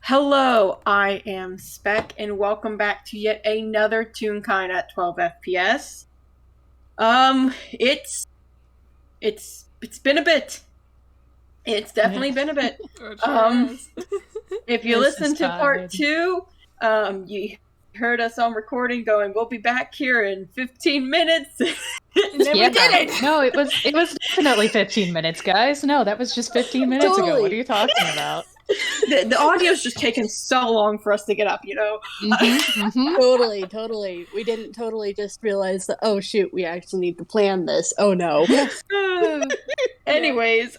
Hello, I am Spec, and welcome back to yet another Toonkind at 12 FPS. It's been a bit. It's definitely been a bit. It sure Um, has. if you This listen is to part tired. 2, you heard us on recording going, we'll be back here in 15 minutes. And then Yeah. we did it! No, it was definitely 15 minutes, guys. No, that was just 15 minutes ago. What Totally. are you talking about? The audio's just taken so long for us to get up, you know? Totally. We didn't totally just realize that, oh shoot, we actually need to plan this. Oh no. Anyways,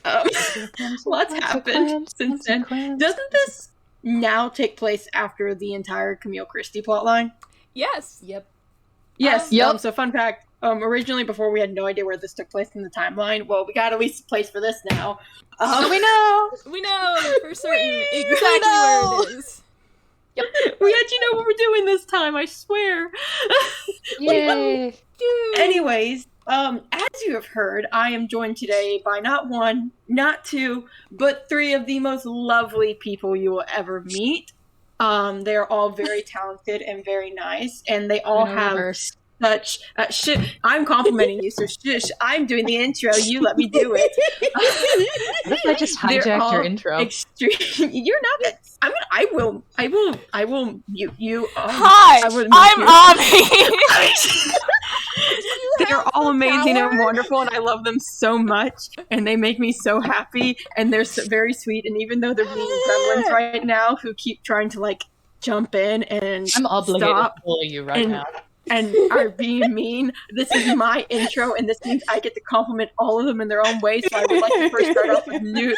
lots happened since then. Doesn't this now take place after the entire Camille Christie plotline? Yes. Yep. Yes. Yep. So fun fact. Originally, before we had no idea where this took place in the timeline. Well, we got at least a place for this now. So we know. We know for certain exactly where it is. We actually know what we're doing this time. I swear. Yay. Anyways, as you have heard, I am joined today by not one, not two, but three of the most lovely people you will ever meet. They are all very talented and very nice, and they all have such shit. I'm complimenting you, so shush. I'm doing the intro. You let me do it. What if I just hijacked your intro? You're not. I will mute you. Hi, I'm Avi. They're all amazing and wonderful, and I love them so much, and they make me so happy, and they're so, very sweet. And even though they're being gremlins right now, who keep trying to like jump in and I'm obligated stop to bully you right now. and are being mean, this is my intro, and this means I get to compliment all of them in their own way. So I would like to first start off with Noodle,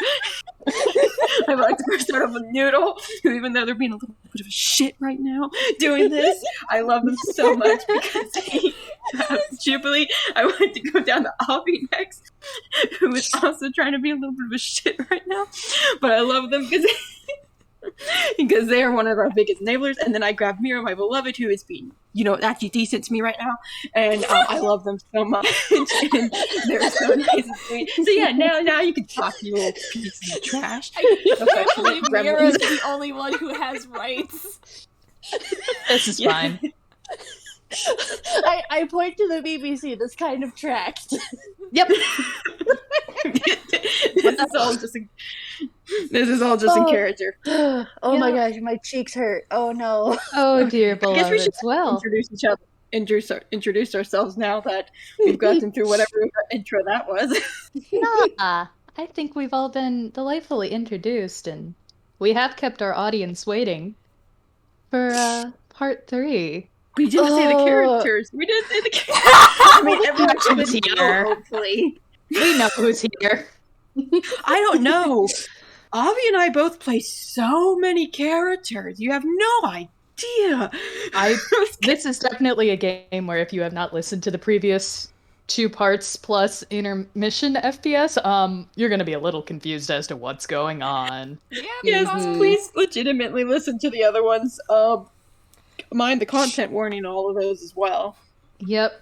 who, even though they're being a little bit of a shit right now doing this, I love them so much because he Jubilee. I want to go down to Avi next, who is also trying to be a little bit of a shit right now, but I love them because they are one of our biggest enablers. And then I grab Mira, my beloved, who is being, actually decent to me right now, and I love them so much, and they're so nice and sweet. So yeah, now you can talk, you little piece of trash. I can't believe Mira is the only one who has rights. This is fine. I point to the BBC. This kind of tracks. Yep. This is all just in character. Oh my gosh, my cheeks hurt. Oh no. Oh dear, I guess we beloveds. should Well, introduce each other. Introduce ourselves now that we've gotten through whatever intro that was. I think we've all been delightfully introduced, and we have kept our audience waiting for part 3. We didn't say the characters. We didn't say the characters. I mean, everyone Who's should here? know, hopefully. We know who's here. I don't know. Avi and I both play so many characters. You have no idea. This is definitely a game where if you have not listened to the previous 2 parts plus intermission FPS, you're gonna be a little confused as to what's going on. Yes, please legitimately listen to the other ones. Mind the content warning, all of those as well. Yep.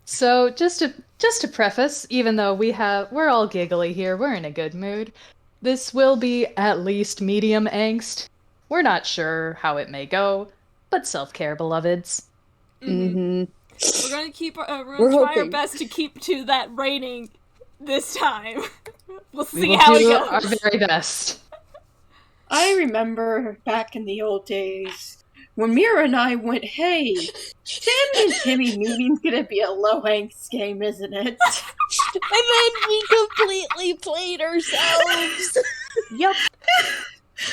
So just to preface, even though we're all giggly here, we're in a good mood. This will be at least medium angst. We're not sure how it may go, but self-care, beloveds. Mm-hmm. We're gonna try our best to keep to that rating this time. We'll see how it goes. Our very best. I remember back in the old days when Mira and I went, hey, Sammy and Timmy meeting's gonna be a low-angst game, isn't it? And then we completely played ourselves. Yep.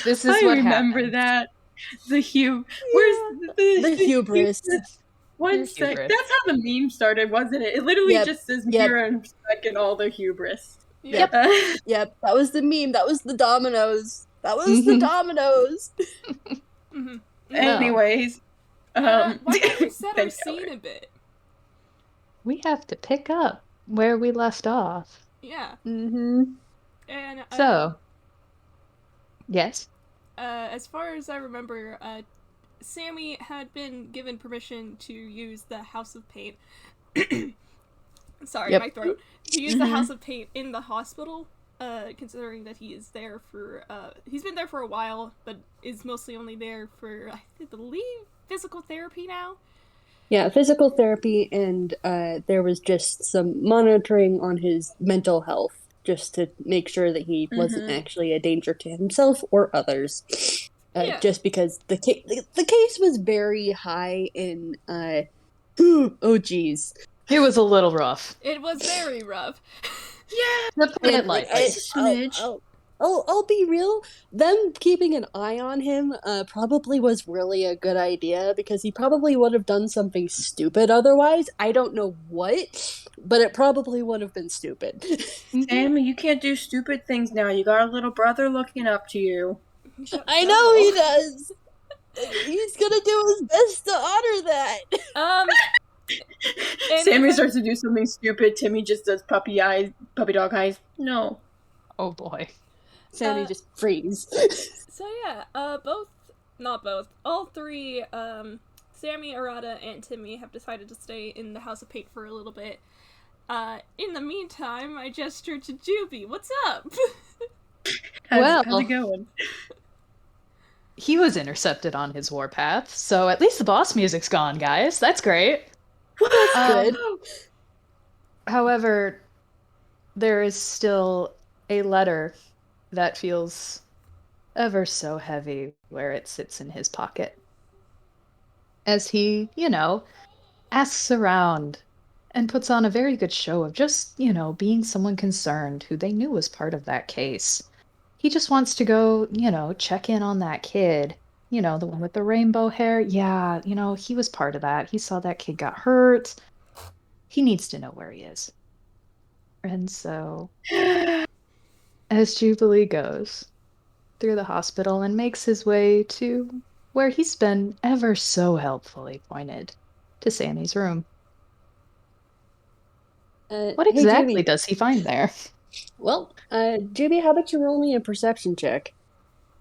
This is I what remember happened. that. The Where's The hubris. One sec. That's how the meme started, wasn't it? It literally just says Mira and Spec and all the hubris. Yep. Yep, that was the meme. That was the dominoes. That was the dominoes. Mm-hmm. Anyways, why don't we set our thanks, scene Ellery. a bit? We have to pick up where we left off. Yeah. Mm-hmm. And So, yes. as far as I remember, Sammy had been given permission to use the House of Paint. Sorry, Yep. my throat. To use the House of Paint in the hospital considering that he is there for, he's been there for a while, but is mostly only there for, I believe, physical therapy now? Yeah, physical therapy, and there was just some monitoring on his mental health, just to make sure that he wasn't actually a danger to himself or others. Just because the case was very high in, oh geez. It was a little rough. It was very rough. Yeah, To put it lightly. I'll be real. Them keeping an eye on him probably was really a good idea, because he probably would have done something stupid otherwise. I don't know what, but it probably would have been stupid. Sammy, you can't do stupid things now. You got a little brother looking up to you. I know he does. He's gonna do his best to honor that. Sammy starts to do something stupid. Timmy just does puppy dog eyes. No. Oh boy. Sammy just freeze. So yeah, all three, Sammy, Arata, and Timmy have decided to stay in the House of Paint for a little bit. In the meantime, I gestured to Jubi. What's up? How's it going? He was intercepted on his warpath, so at least the boss music's gone, guys. That's great. That's good. However, there is still a letter that feels ever so heavy where it sits in his pocket. As he, asks around and puts on a very good show of just, being someone concerned who they knew was part of that case. He just wants to go, check in on that kid. The one with the rainbow hair. Yeah, he was part of that. He saw that kid got hurt. He needs to know where he is. And so, as Jubilee goes through the hospital and makes his way to where he's been ever so helpfully pointed, to Sammy's room. What exactly does he find there? Well, Jubi, how about you roll me a perception check?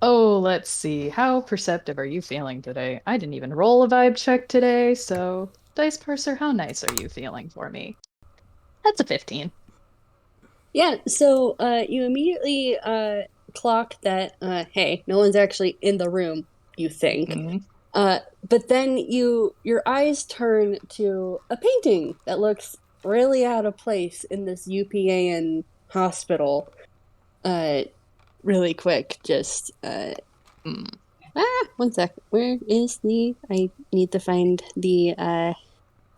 Oh, let's see. How perceptive are you feeling today? I didn't even roll a vibe check today, so Dice Parser, how nice are you feeling for me? That's a 15. Yeah, so you immediately clock that, hey, no one's actually in the room, you think. Mm-hmm. But then your eyes turn to a painting that looks really out of place in this UPAN hospital. Really quick, just one sec. Where is I need to find the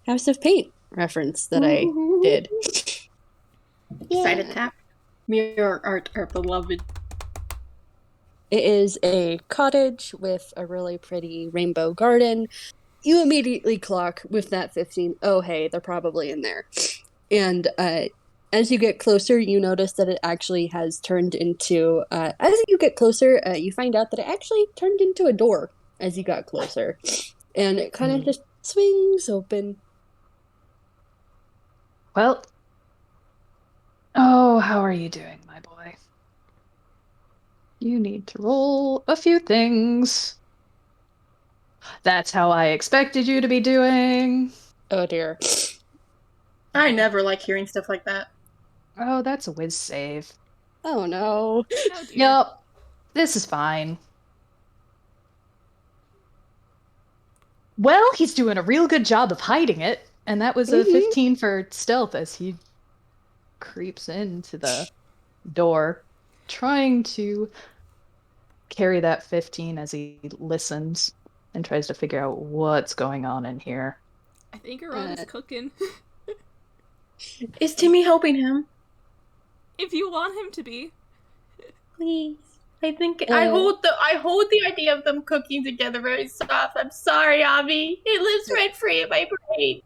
House of Paint reference that I did. Side attack. Mira, our beloved. It is a cottage with a really pretty rainbow garden. You immediately clock with that 15. Oh, hey, they're probably in there. And as you get closer, you notice that it actually has turned into... as you get closer, you find out that it actually turned into a door as you got closer. And it kind of just swings open. Well... Oh, how are you doing, my boy? You need to roll a few things. That's how I expected you to be doing. Oh, dear. I never like hearing stuff like that. Oh, that's a whiz save. Oh, no. Oh, Yup. This is fine. Well, he's doing a real good job of hiding it. And that was a 15 for stealth as he creeps into the door, trying to carry that 15 as he listens and tries to figure out what's going on in here. I think Arata's cooking. Is Timmy helping him? If you want him to be. Please. I think I hold the idea of them cooking together very soft. I'm sorry, Abby. It lives rent free in my brain.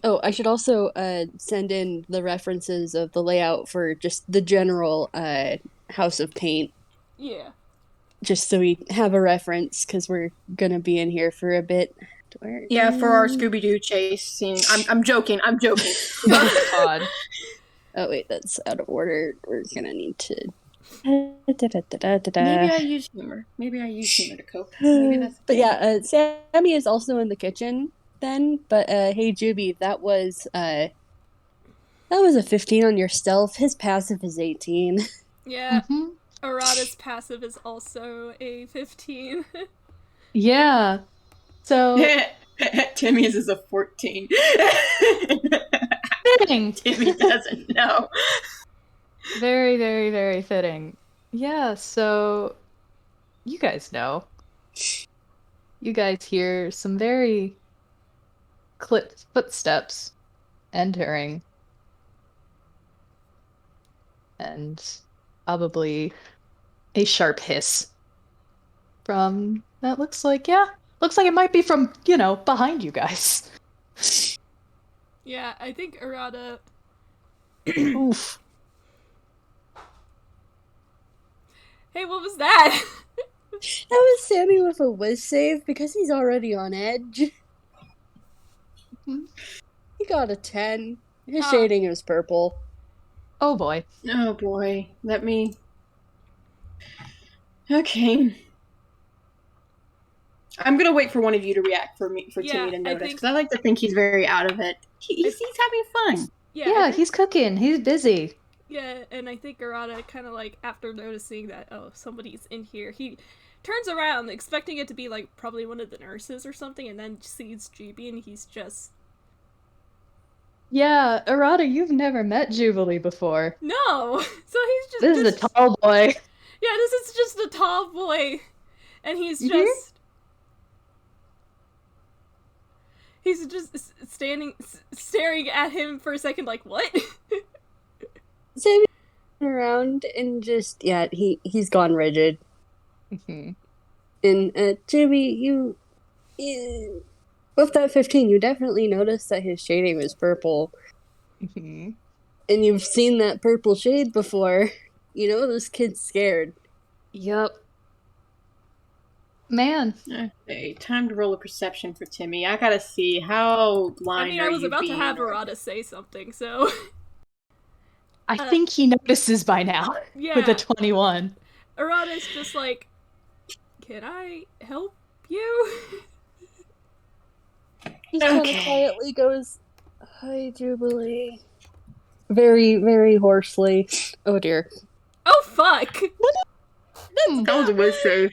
Oh, I should also send in the references of the layout for just the general House of Paint. Yeah. Just so we have a reference, because we're gonna be in here for a bit. Yeah, for our Scooby-Doo chase scene. I'm joking. Oh, God. Oh, wait, that's out of order. We're gonna need to... Maybe I use humor to cope. Maybe that's but yeah, Sammy is also in the kitchen then, but hey, Jubi, that was a 15 on your stealth. His passive is 18. Yeah, Mm-hmm. Arata's passive is also a 15. Yeah. So Timmy's is a 14. fitting. Timmy doesn't know. Very, very, very fitting. Yeah, so you guys know. You guys hear some very clipped footsteps entering. And probably a sharp hiss from that looks like it might be from, behind you guys. Yeah, I think Arata... Oof. Hey, what was that? That was Sammy with a whiz save because he's already on edge. He got a 10. His shading is purple. Oh boy. Oh boy. Let me... Okay. I'm gonna wait for one of you to react for Timmy to notice, because I like to think he's very out of it. He's having fun. Yeah, he's cooking. He's busy. Yeah, and I think Arata kind of like, after noticing that, oh, somebody's in here, he turns around, expecting it to be like probably one of the nurses or something, and then sees Jubi, and he's just... Yeah, Arata, you've never met Jubilee before. No! So he's just... This is a tall boy. Yeah, this is just a tall boy, and he's just... He's just staring at him for a second, like, what? Sammy around and just, he's gone rigid. Mhm. And, Jubi, you, with that 15, you definitely noticed that his shading was purple. Mhm. And you've seen that purple shade before. You know this kid's scared. Yup. Man. Okay, time to roll a perception for Timmy. I gotta see how blind I was about to have Arata say something, so... I think he notices by now. Yeah. With a 21. Arata's just like, can I help you? He kind of quietly goes, "Hi, Jubilee." Very, very hoarsely. Oh dear. Oh fuck! That was a whiz save.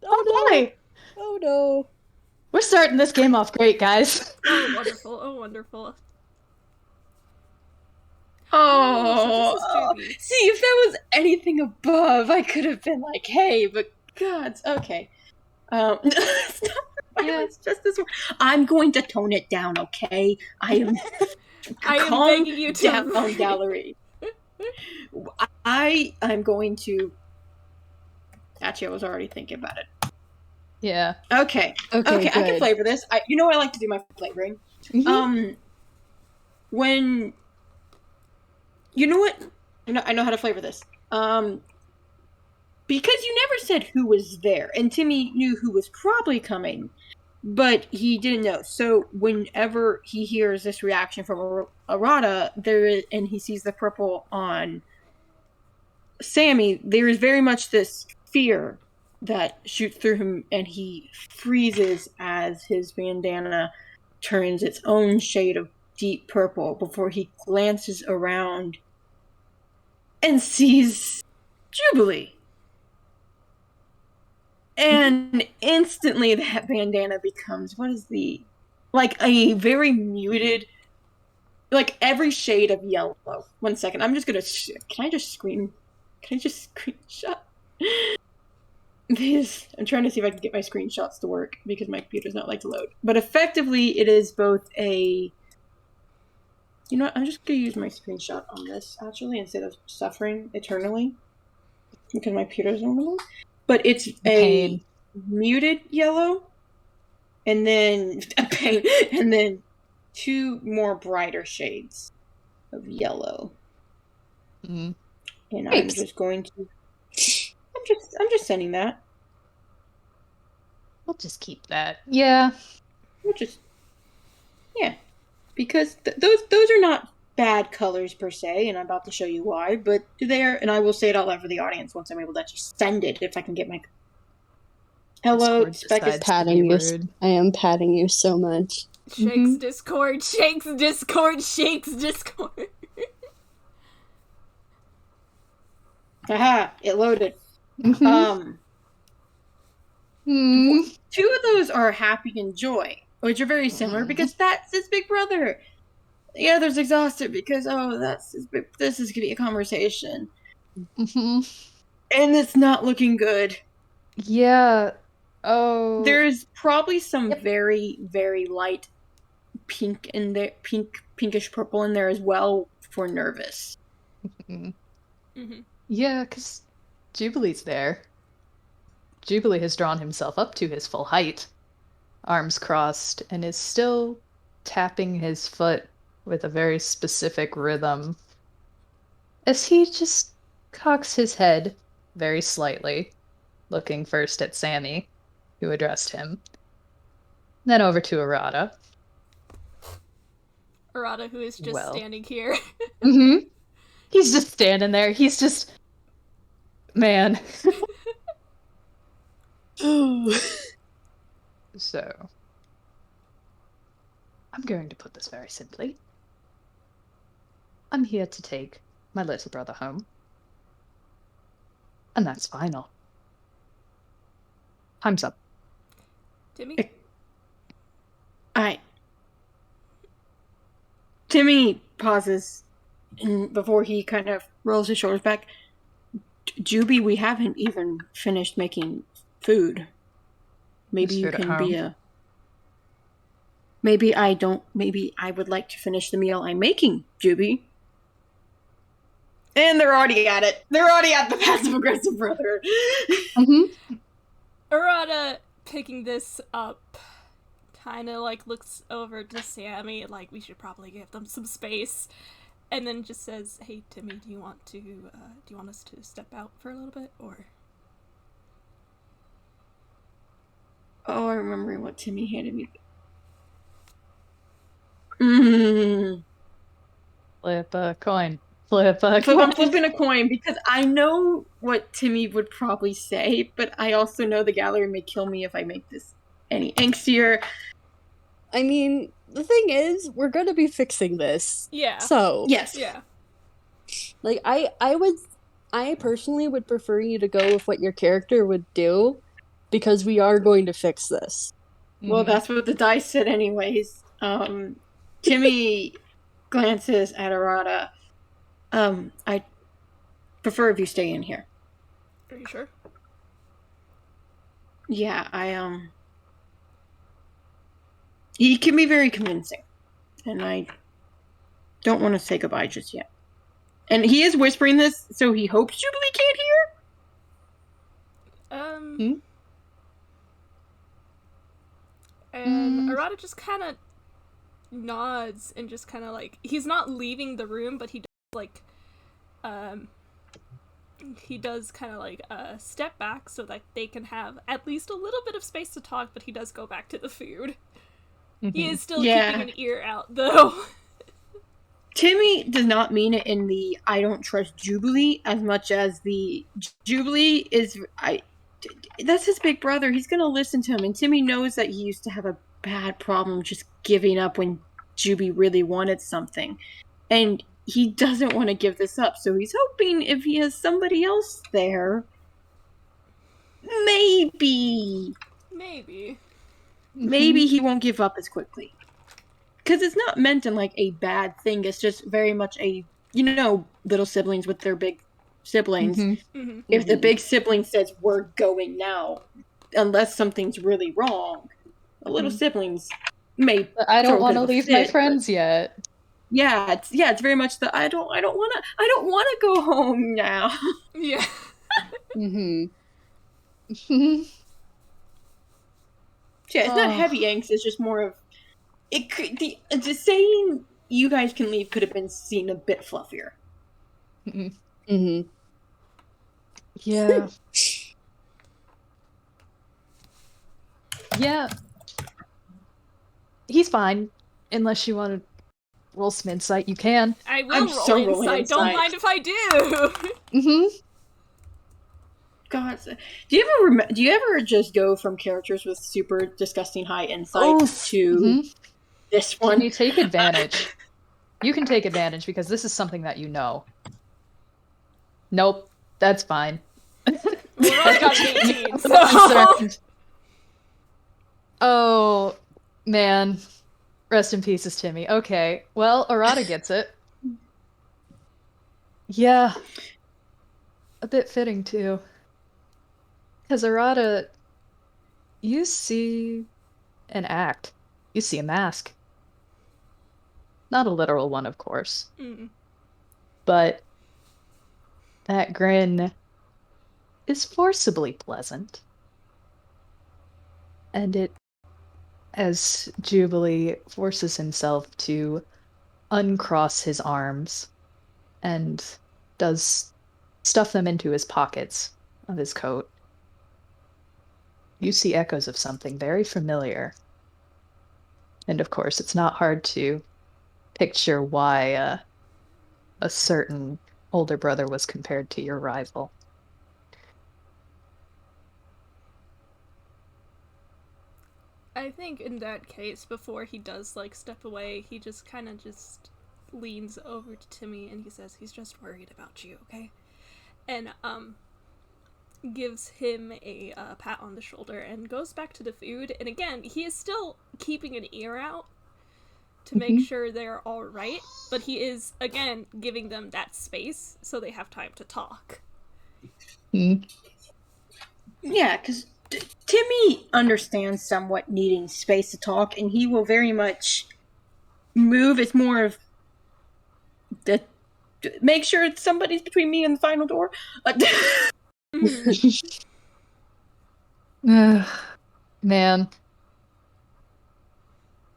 Oh boy! Oh no. We're starting this game off great, guys. Oh wonderful, oh wonderful. Oh, so this is Jubi. See, if that was anything above, I could have been like, hey, but God, okay. It's not it's just this one. I'm going to tone it down, okay? I am begging you to down, gallery. I'm going to... Actually, I was already thinking about it. Yeah. Okay, I can flavor this. You know what I like to do my flavoring? Mm-hmm. When... You know what? I know how to flavor this. Because you never said who was there, and Timmy knew who was probably coming, but he didn't know. So whenever he hears this reaction from Arata, and he sees the purple on Sammy, there is very much this fear that shoots through him, and he freezes as his bandana turns its own shade of deep purple before he glances around and sees Jubilee. And instantly that bandana becomes, like a very muted, like every shade of yellow. 1 second, I'm just gonna, can I just screenshot these? I'm trying to see if I can get my screenshots to work because my computer's not like to load. But effectively it is both a, you know what, I'm just gonna use my screenshot on this actually instead of suffering eternally because my computer's not loading. But it's a muted yellow, and then a pain, and then two more brighter shades of yellow. Mm-hmm. And I'm just going to. I'm just sending that. We'll just keep that. Yeah. Because those are not bad colors per se, and I'm about to show you why, but they are, and I will say it out loud for the audience once I'm able to actually send it, if I can get my... Hello, Spec is patting you. I am patting you so much. Shakes Discord, shakes Discord, shakes Discord. Haha, it loaded. Mhm. Two of those are happy and joy, which are very similar because that's his big brother. The other's exhausted because this is gonna be a conversation, Mhm. and it's not looking good. Yeah. Oh. There's probably some Yep. very, very light pink in there, pinkish purple in there as well for nervous. Yeah, because Jubilee's there. Jubilee has drawn himself up to his full height, arms crossed, and is still tapping his foot with a very specific rhythm as he just cocks his head very slightly, looking first at Sammy, who addressed him, then over to Arata. Arata, who is just Well. standing here. Mm-hmm. He's just standing there. He's just... Man. So, I'm going to put this very simply. I'm here to take my little brother home. And that's final. Time's up. Timmy? Timmy pauses before he kind of rolls his shoulders back. Jubi, we haven't even finished making food. Maybe you can be a... Maybe I would like to finish the meal I'm making, Jubi. And they're already at it. They're already at the passive-aggressive brother. Mm-hmm. Arata, picking this up, kind of, like, looks over to Sammy, like, we should probably give them some space. And then just says, hey, Timmy, do you want us to step out for a little bit, or? Oh, I remember what Timmy handed me. Flip a coin. Flip a So coin. I'm flipping a coin because I know what Timmy would probably say, but I also know the gallery may kill me if I make this any angstier. I mean, the thing is, we're gonna be fixing this. Yeah. So Yes. Yeah. like I personally would prefer you to go with what your character would do, because we are going to fix this. Well, that's what the dice said anyways. Timmy glances at Arata. I prefer if you stay in here. Are you sure? Yeah, he can be very convincing. And I don't want to say goodbye just yet. And he is whispering this, so he hopes Jubilee can't hear? And Arata just kind of nods and just kind of, like, he's not leaving the room, but he does, like, kind of, like, step back so that they can have at least a little bit of space to talk, but he does go back to the food. He is still keeping an ear out, though. Timmy does not mean it in the I don't trust Jubilee as much as the Jubilee is... that's his big brother. He's going to listen to him. And Timmy knows that he used to have a bad problem just giving up when Jubi really wanted something. And he doesn't want to give this up. So he's hoping if he has somebody else there, maybe he won't give up as quickly. Because it's not meant in, like, a bad thing. It's just very much a, little siblings with their big siblings. If the big sibling says, we're going now, unless something's really wrong, the little siblings may... But I don't want to leave my friends yet. Yeah, it's very much the I don't want to go home now. Yeah. Yeah, it's not heavy angst. It's just more of it. Could the saying you guys can leave could have been seen a bit fluffier. Yeah. Yeah. He's fine. Unless you want to roll some insight, you can. I will roll insight. Don't mind if I do. God, do you ever just go from characters with super disgusting high insight to this one? You take advantage. You can take advantage because this is something that you know. Nope. That's fine. Arata got an 18. So. Concerned. Oh, man. Rest in pieces, Timmy. Okay, well, Arata gets it. Yeah. A bit fitting, too. Because Arata, you see an act. You see a mask. Not a literal one, of course. Mm. But that grin is forcibly pleasant. And it, as Jubilee forces himself to uncross his arms and does stuff them into his pockets of his coat, you see echoes of something very familiar. And of course, it's not hard to picture why a certain older brother was compared to your rival. I think in that case, before he does like step away, he just kind of just leans over to Timmy and he says, "He's just worried about you, okay?" And gives him a pat on the shoulder and goes back to the food. And again, he is still keeping an ear out to make sure they're all right, but he is again giving them that space so they have time to talk. Mm. Yeah, because Timmy understands somewhat needing space to talk, and he will very much move. It's more of the make sure somebody's between me and the final door. Man.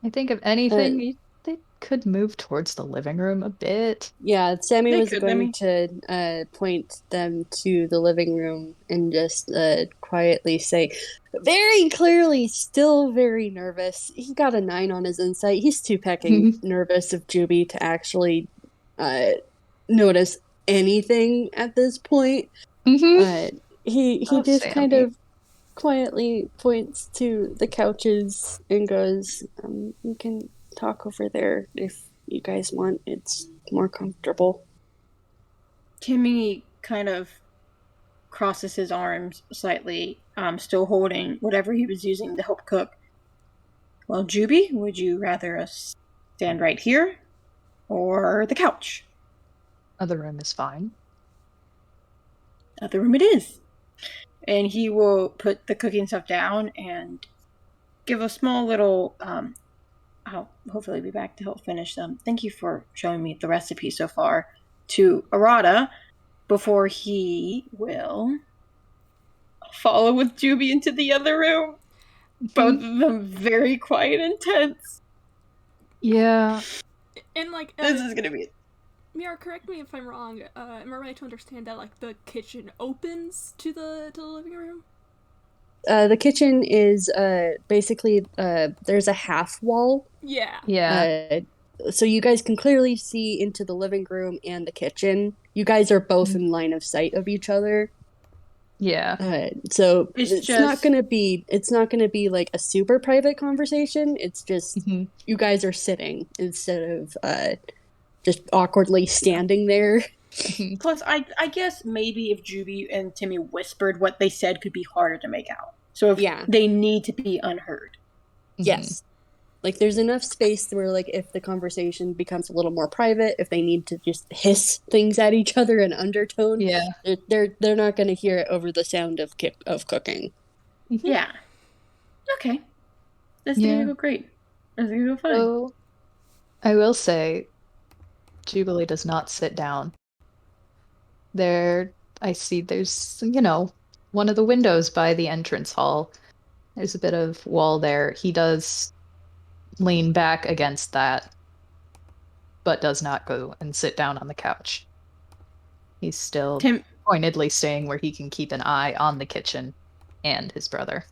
I think if anything, they could move towards the living room a bit. Yeah, Sammy They was could, going to point them to the living room and just quietly say, very clearly, still very nervous. He got a 9 on his insight. He's too pecking nervous of Jubi to actually notice anything at this point. He just Sammy. kind of quietly points to the couches and goes, "You can talk over there if you guys want. It's more comfortable." Timmy kind of crosses his arms slightly, still holding whatever he was using to help cook. Well, Jubi, would you rather us stand right here or the couch? Other room is fine. Other room it is. And he will put the cooking stuff down and give a small little, I'll hopefully be back to help finish them. Thank you for showing me the recipe so far, to Arata, before he will follow with Jubi into the other room. Both of them very quiet and tense. Yeah. And like This is gonna be Mira, correct me if I'm wrong. Am I right to understand that like the kitchen opens to the living room? The kitchen is basically there's a half wall. Yeah. So you guys can clearly see into the living room and the kitchen. You guys are both in line of sight of each other. Yeah. So It's not gonna be like a super private conversation. It's just you guys are sitting instead of just awkwardly standing there. Plus, I guess maybe if Jubi and Timmy whispered what they said could be harder to make out. So if they need to be unheard. Yes. Like there's enough space where like if the conversation becomes a little more private, if they need to just hiss things at each other in undertone, they're not going to hear it over the sound of cooking. Yeah. Okay. That's gonna go great. That's gonna go fine. So, I will say, Jubilee does not sit down. I see there's, one of the windows by the entrance hall. There's a bit of wall there. He does lean back against that, but does not go and sit down on the couch. He's still pointedly staying where he can keep an eye on the kitchen and his brother.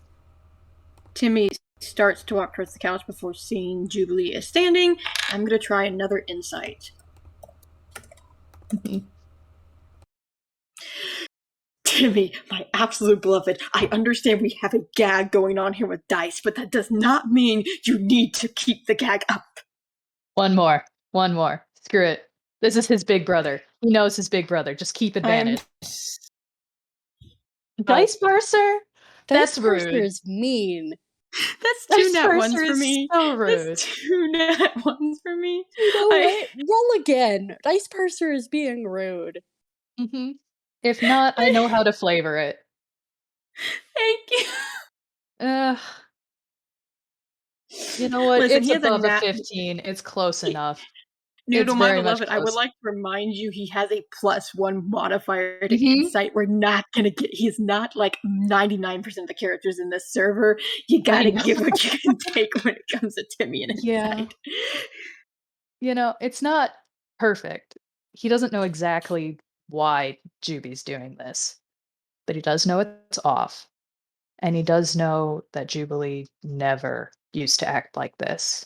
Timmy starts to walk towards the couch before seeing Jubilee is standing. I'm going to try another insight. Timmy, my absolute beloved, I understand we have a gag going on here with dice, but that does not mean you need to keep the gag up. One more. Screw it. This is his big brother. He knows his big brother. Just keep advantage. Dice Parser? Dice That's rude. Parser is mean. That's two Dice nat Parser ones for is me. so rude. That's two nat ones for me. You know what? Roll again. Dice Parser is being rude. Mm-hmm. If not, I know how to flavor it. Thank you. You know what? Listen, It's he has above a nat 15. It's close enough. Noodle, It's my very much beloved, I would close. like to remind you he has a +1 modifier to Mhm. insight. We're not gonna get. He's not like 99% of the characters in this server. You I gotta know. give what you can take when it comes to Timmy and Yeah. insight. You know, it's not perfect. He doesn't know exactly why Juby's doing this, but he does know it's off. And he does know that Jubilee never used to act like this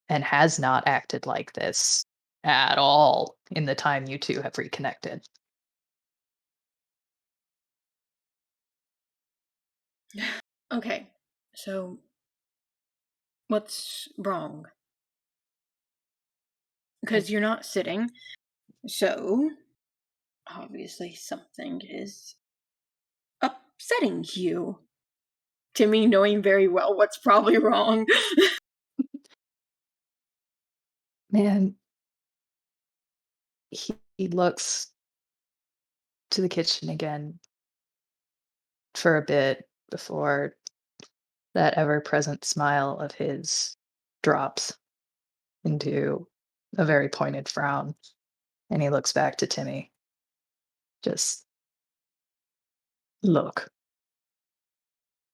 and has not acted like this at all in the time you two have reconnected. Okay, so what's wrong? Because you're not sitting, so obviously something is upsetting you. Timmy, knowing very well what's probably wrong. Man, he looks to the kitchen again for a bit before that ever present smile of his drops into a very pointed frown. And he looks back to Timmy. Just look.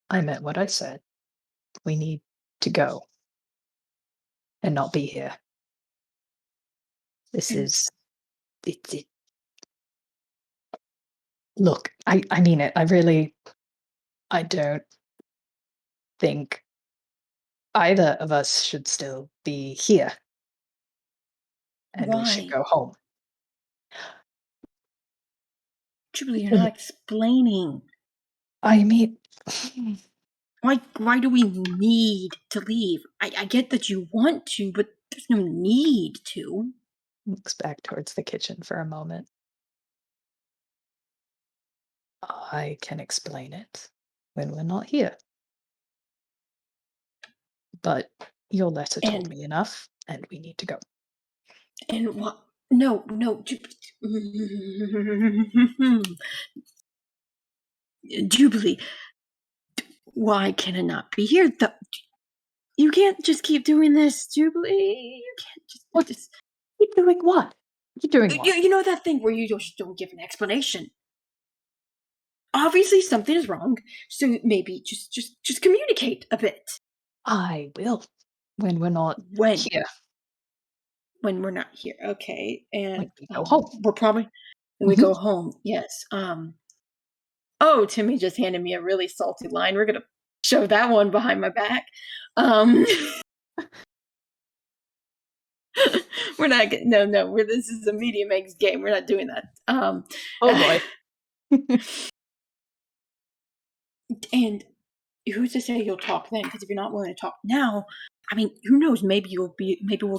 I meant what I said. We need to go and not be here. This is it. Look, I mean it. I don't think either of us should still be here. And we should Why? go home. Jubilee, you're not explaining. I mean, Why do we need to leave? I get that you want to, but there's no need to. looks back towards the kitchen for a moment. I can explain it when we're not here. But your letter told me enough, and we need to go. And what? No, Jubilee. Why can it not be here? You can't just keep doing this, Jubilee. You can't just. Keep doing what? You're doing what? You know that thing where you just don't give an explanation. Obviously, something is wrong. So maybe just communicate a bit. I will when we're not here. When we're not here, okay. And when we go home. We're probably when we go home. Yes. Oh, Timmy just handed me a really salty line. We're gonna shove that one behind my back. We're not. No. This is a medium eggs game. We're not doing that. Oh boy. And who's to say you'll talk then? Because if you're not willing to talk now, I mean, who knows? Maybe we'll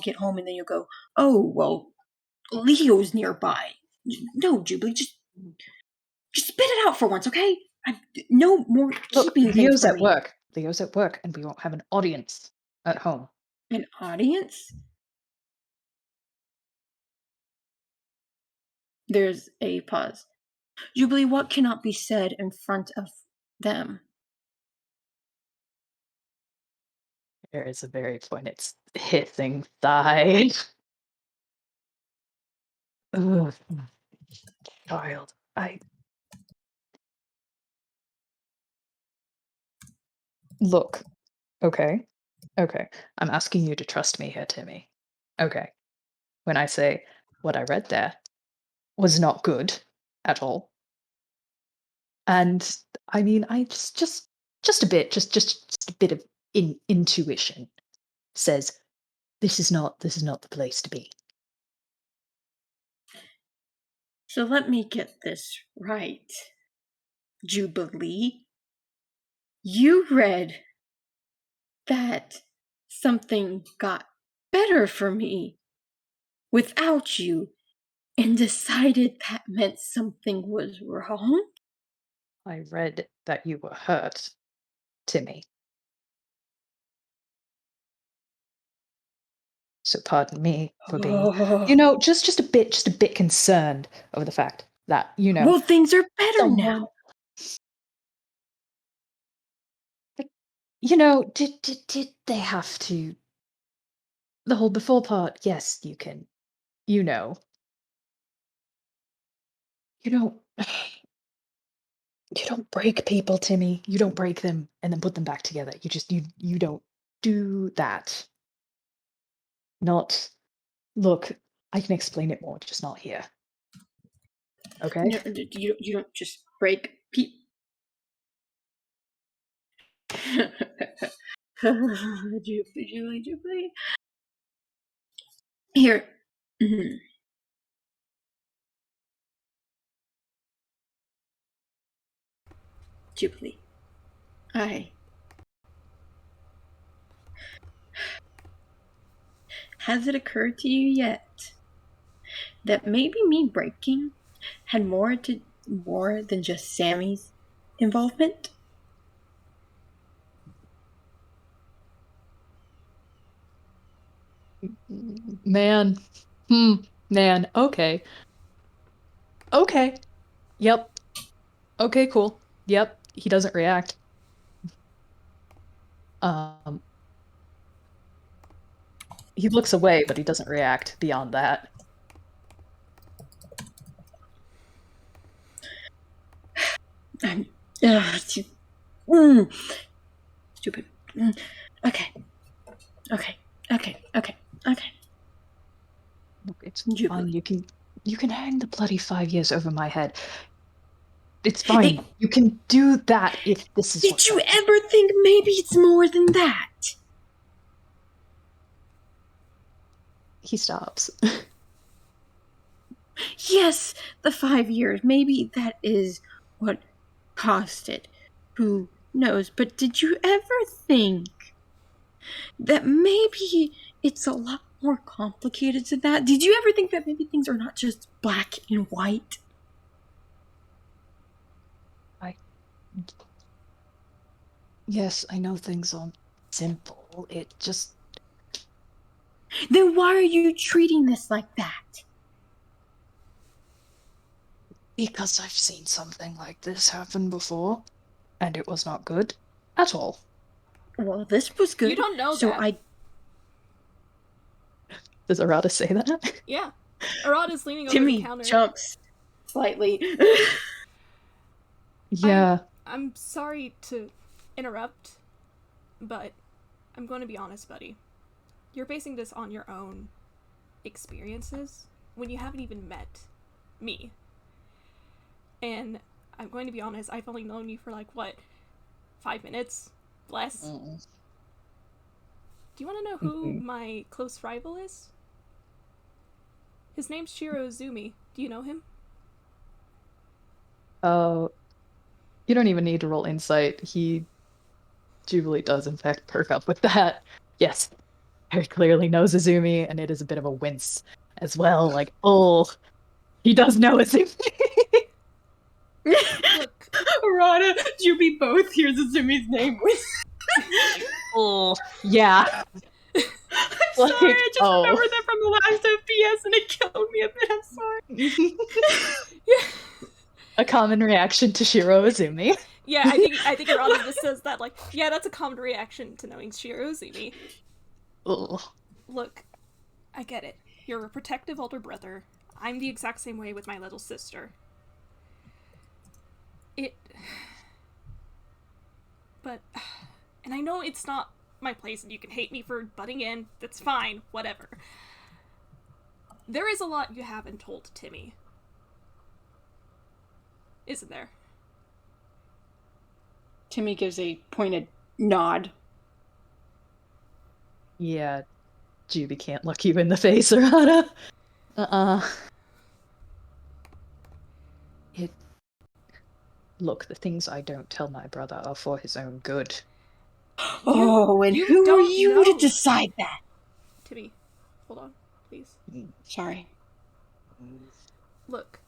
get home and then you'll go, oh well, Leo's nearby. No, Jubilee, just spit it out for once, okay? No more keeping Leo's things from at me. work. Leo's at work, and we won't have an audience at home. An audience? There's a pause. Jubilee, what cannot be said in front of them? There is a very pointed hissing sigh. Ugh. Child, Look, okay? I'm asking you to trust me here, Timmy. Okay. When I say what I read there was not good at all. And I mean, I just a bit, just a bit of intuition says this is not the place to be. So let me get this right. Jubilee, you read that something got better for me without you and decided that meant something was wrong? I read that you were hurt, Timmy. So pardon me for being, just a bit concerned over the fact that, Well, things are better someone, now. did they have to, the whole before part, yes, you can, you know, you don't, you don't break people, Timmy. You don't break them and then put them back together. You don't do that. Not, look, I can explain it more, just not here. Okay? No, you don't just break people. Jubilee. Here. Mhm. Jubilee. Has it occurred to you yet that maybe me breaking had more than just Sammy's involvement? Man. Man. Okay. Okay. Yep. Okay, cool. Yep. He doesn't react. He looks away, but he doesn't react beyond that. Stupid. Okay. Look, it's Jubilee. fine. You can hang the bloody 5 years over my head. It's fine. You can do that if this is Did you ever think maybe it's more than that? He stops. Yes, the 5 years. Maybe that is what caused it. Who knows? But did you ever think that maybe it's a lot more complicated than that? Did you ever think that maybe things are not just black and white? Yes, I know things aren't simple. It just... Then why are you treating this like that? Because I've seen something like this happen before, and it was not good at all. Well, this was good. You don't know so that. Does Arata say that? Yeah. Arata's leaning over Timmy the counter. jumps slightly. Yeah. I'm sorry to interrupt, but I'm going to be honest, buddy. You're basing this on your own experiences when you haven't even met me. And I'm going to be honest, I've only known you for 5 minutes? Less? Do you want to know who my close rival is? His name's Shiro Izumi. Do you know him? Oh, you don't even need to roll insight. Jubilee does, in fact, perk up with that. Yes, very clearly knows Izumi, and it is a bit of a wince as well. He does know Izumi. Look, Arata, Jubi both hears Izumi's name. Yeah. I'm sorry, I just remembered that from the last FPS and it killed me a bit. I'm sorry. A common reaction to Shiro Izumi. Yeah, I think Arata just says that, yeah, that's a common reaction to knowing Shiro Izumi. Look, I get it. You're a protective older brother. I'm the exact same way with my little sister. And I know it's not my place and you can hate me for butting in. That's fine. Whatever. There is a lot you haven't told Timmy. Isn't there? Timmy gives a pointed nod. Yeah, Jubi can't look you in the face, Arata. Look, the things I don't tell my brother are for his own good. And who are you to decide that? Timmy, hold on, please. Sorry. Look,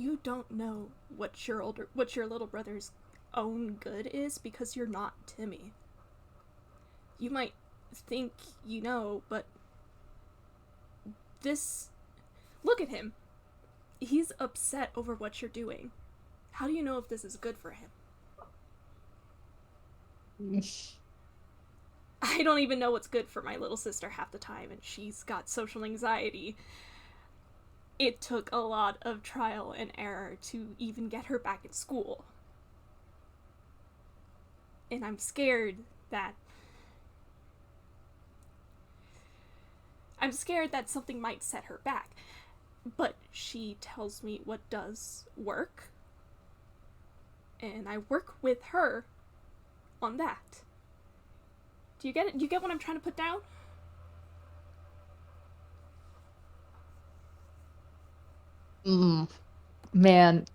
you don't know what your little brother's own good is because you're not Timmy. You might think you know, but look at him. He's upset over what you're doing. How do you know if this is good for him? I don't even know what's good for my little sister half the time, and she's got social anxiety. It took a lot of trial and error to even get her back in school. And I'm scared that something might set her back. But she tells me what does work. And I work with her on that. Do you get it? Do you get what I'm trying to put down? Man.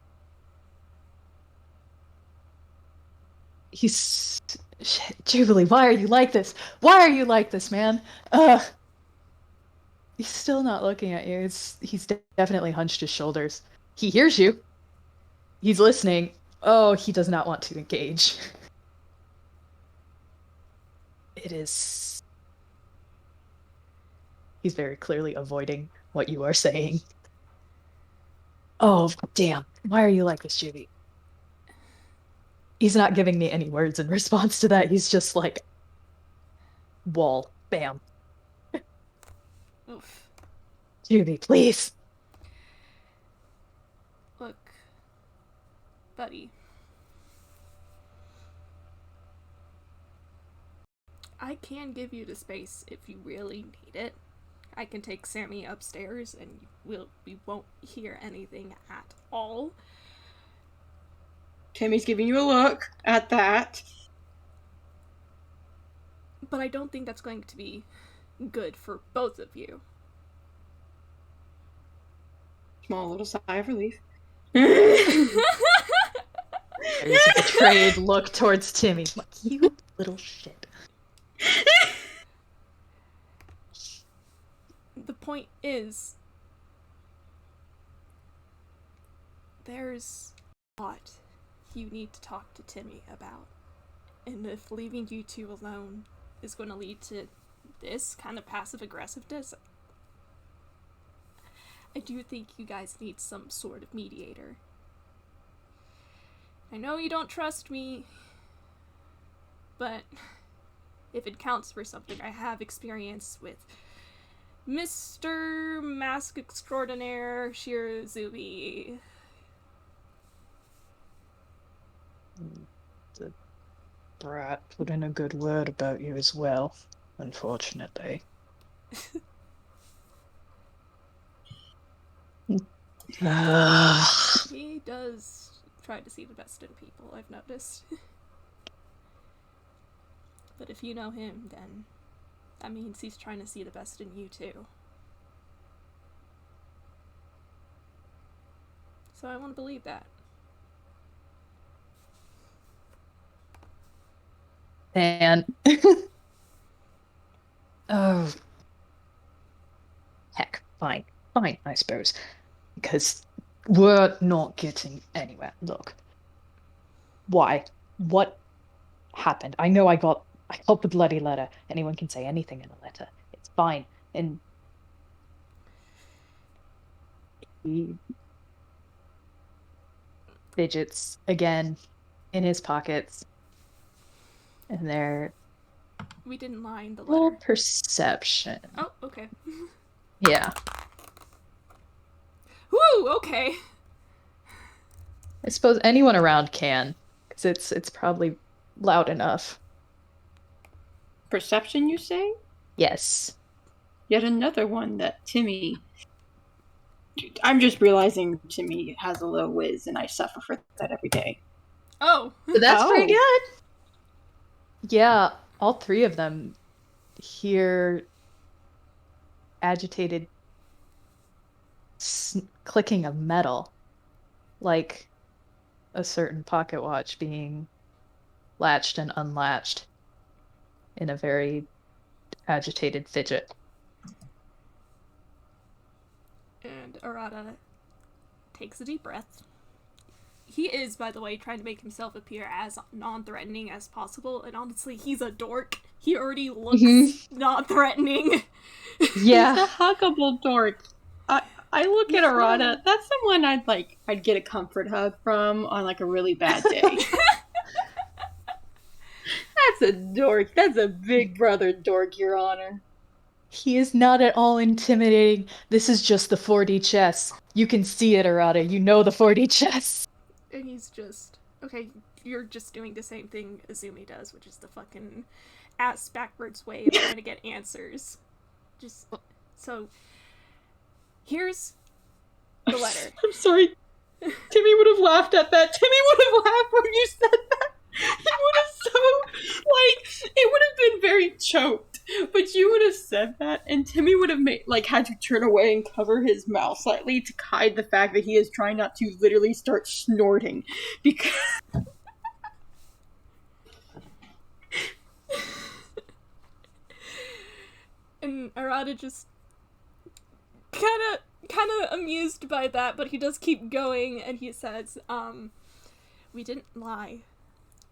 Jubilee, why are you like this? Why are you like this, man? He's still not looking at you. He's definitely hunched his shoulders. He hears you. He's listening. Oh, he does not want to engage. It is... He's very clearly avoiding what you are saying. Oh, damn. Why are you like this, Jubi? He's not giving me any words in response to that. He's just like... Wall. Bam. Oof. Jubi, please. Look, buddy. I can give you the space if you really need it. I can take Sammy upstairs and we won't hear anything at all. Timmy's giving you a look at that. But I don't think that's going to be good for both of you. Small little sigh of relief. There's a betrayed look towards Timmy. Like, you little shit. The point is, there's a lot you need to talk to Timmy about. And if leaving you two alone is going to lead to this kind of passive-aggressiveness, I do think you guys need some sort of mediator. I know you don't trust me, but if it counts for something, I have experience with Mr. Mask Extraordinaire Shirazubi. The brat put in a good word about you as well, unfortunately. He does try to see the best in people, I've noticed. But if you know him, then that means he's trying to see the best in you too. So I want to believe that. And oh, heck, fine, I suppose, because we're not getting anywhere. Look, why? What happened? I know I got the bloody letter. Anyone can say anything in a letter. It's fine. And he fidgets again in his pockets. And they're... We didn't line the letter. Roll perception. Oh, okay. Yeah. Woo, okay. I suppose anyone around can, because it's probably loud enough. Perception, you say? Yes. Yet another one that Timmy... I'm just realizing Timmy has a low whiz, and I suffer for that every day. Oh. But that's pretty good. Yeah, all three of them hear agitated clicking of metal, like a certain pocket watch being latched and unlatched in a very agitated fidget. And Arata takes a deep breath. He is, by the way, trying to make himself appear as non-threatening as possible, and honestly, he's a dork. He already looks not threatening. Yeah. He's a huggable dork. I look at Arata. That's someone I'd get a comfort hug from on like a really bad day. That's a dork. That's a big brother dork, Your Honor. He is not at all intimidating. This is just the 4D chess. You can see it, Arata. You know the 4D chess. And he's just, okay, you're just doing the same thing Azumi does, which is the fucking ass backwards way of trying to get answers. Just, so, here's the letter. I'm sorry. Timmy would have laughed at that. Timmy would have laughed when you said that. He would have it would have been very choked. But you would have said that, and Timmy would have had to turn away and cover his mouth slightly to hide the fact that he is trying not to literally start snorting. Because... And Arata just kind of amused by that, but he does keep going, and he says, we didn't lie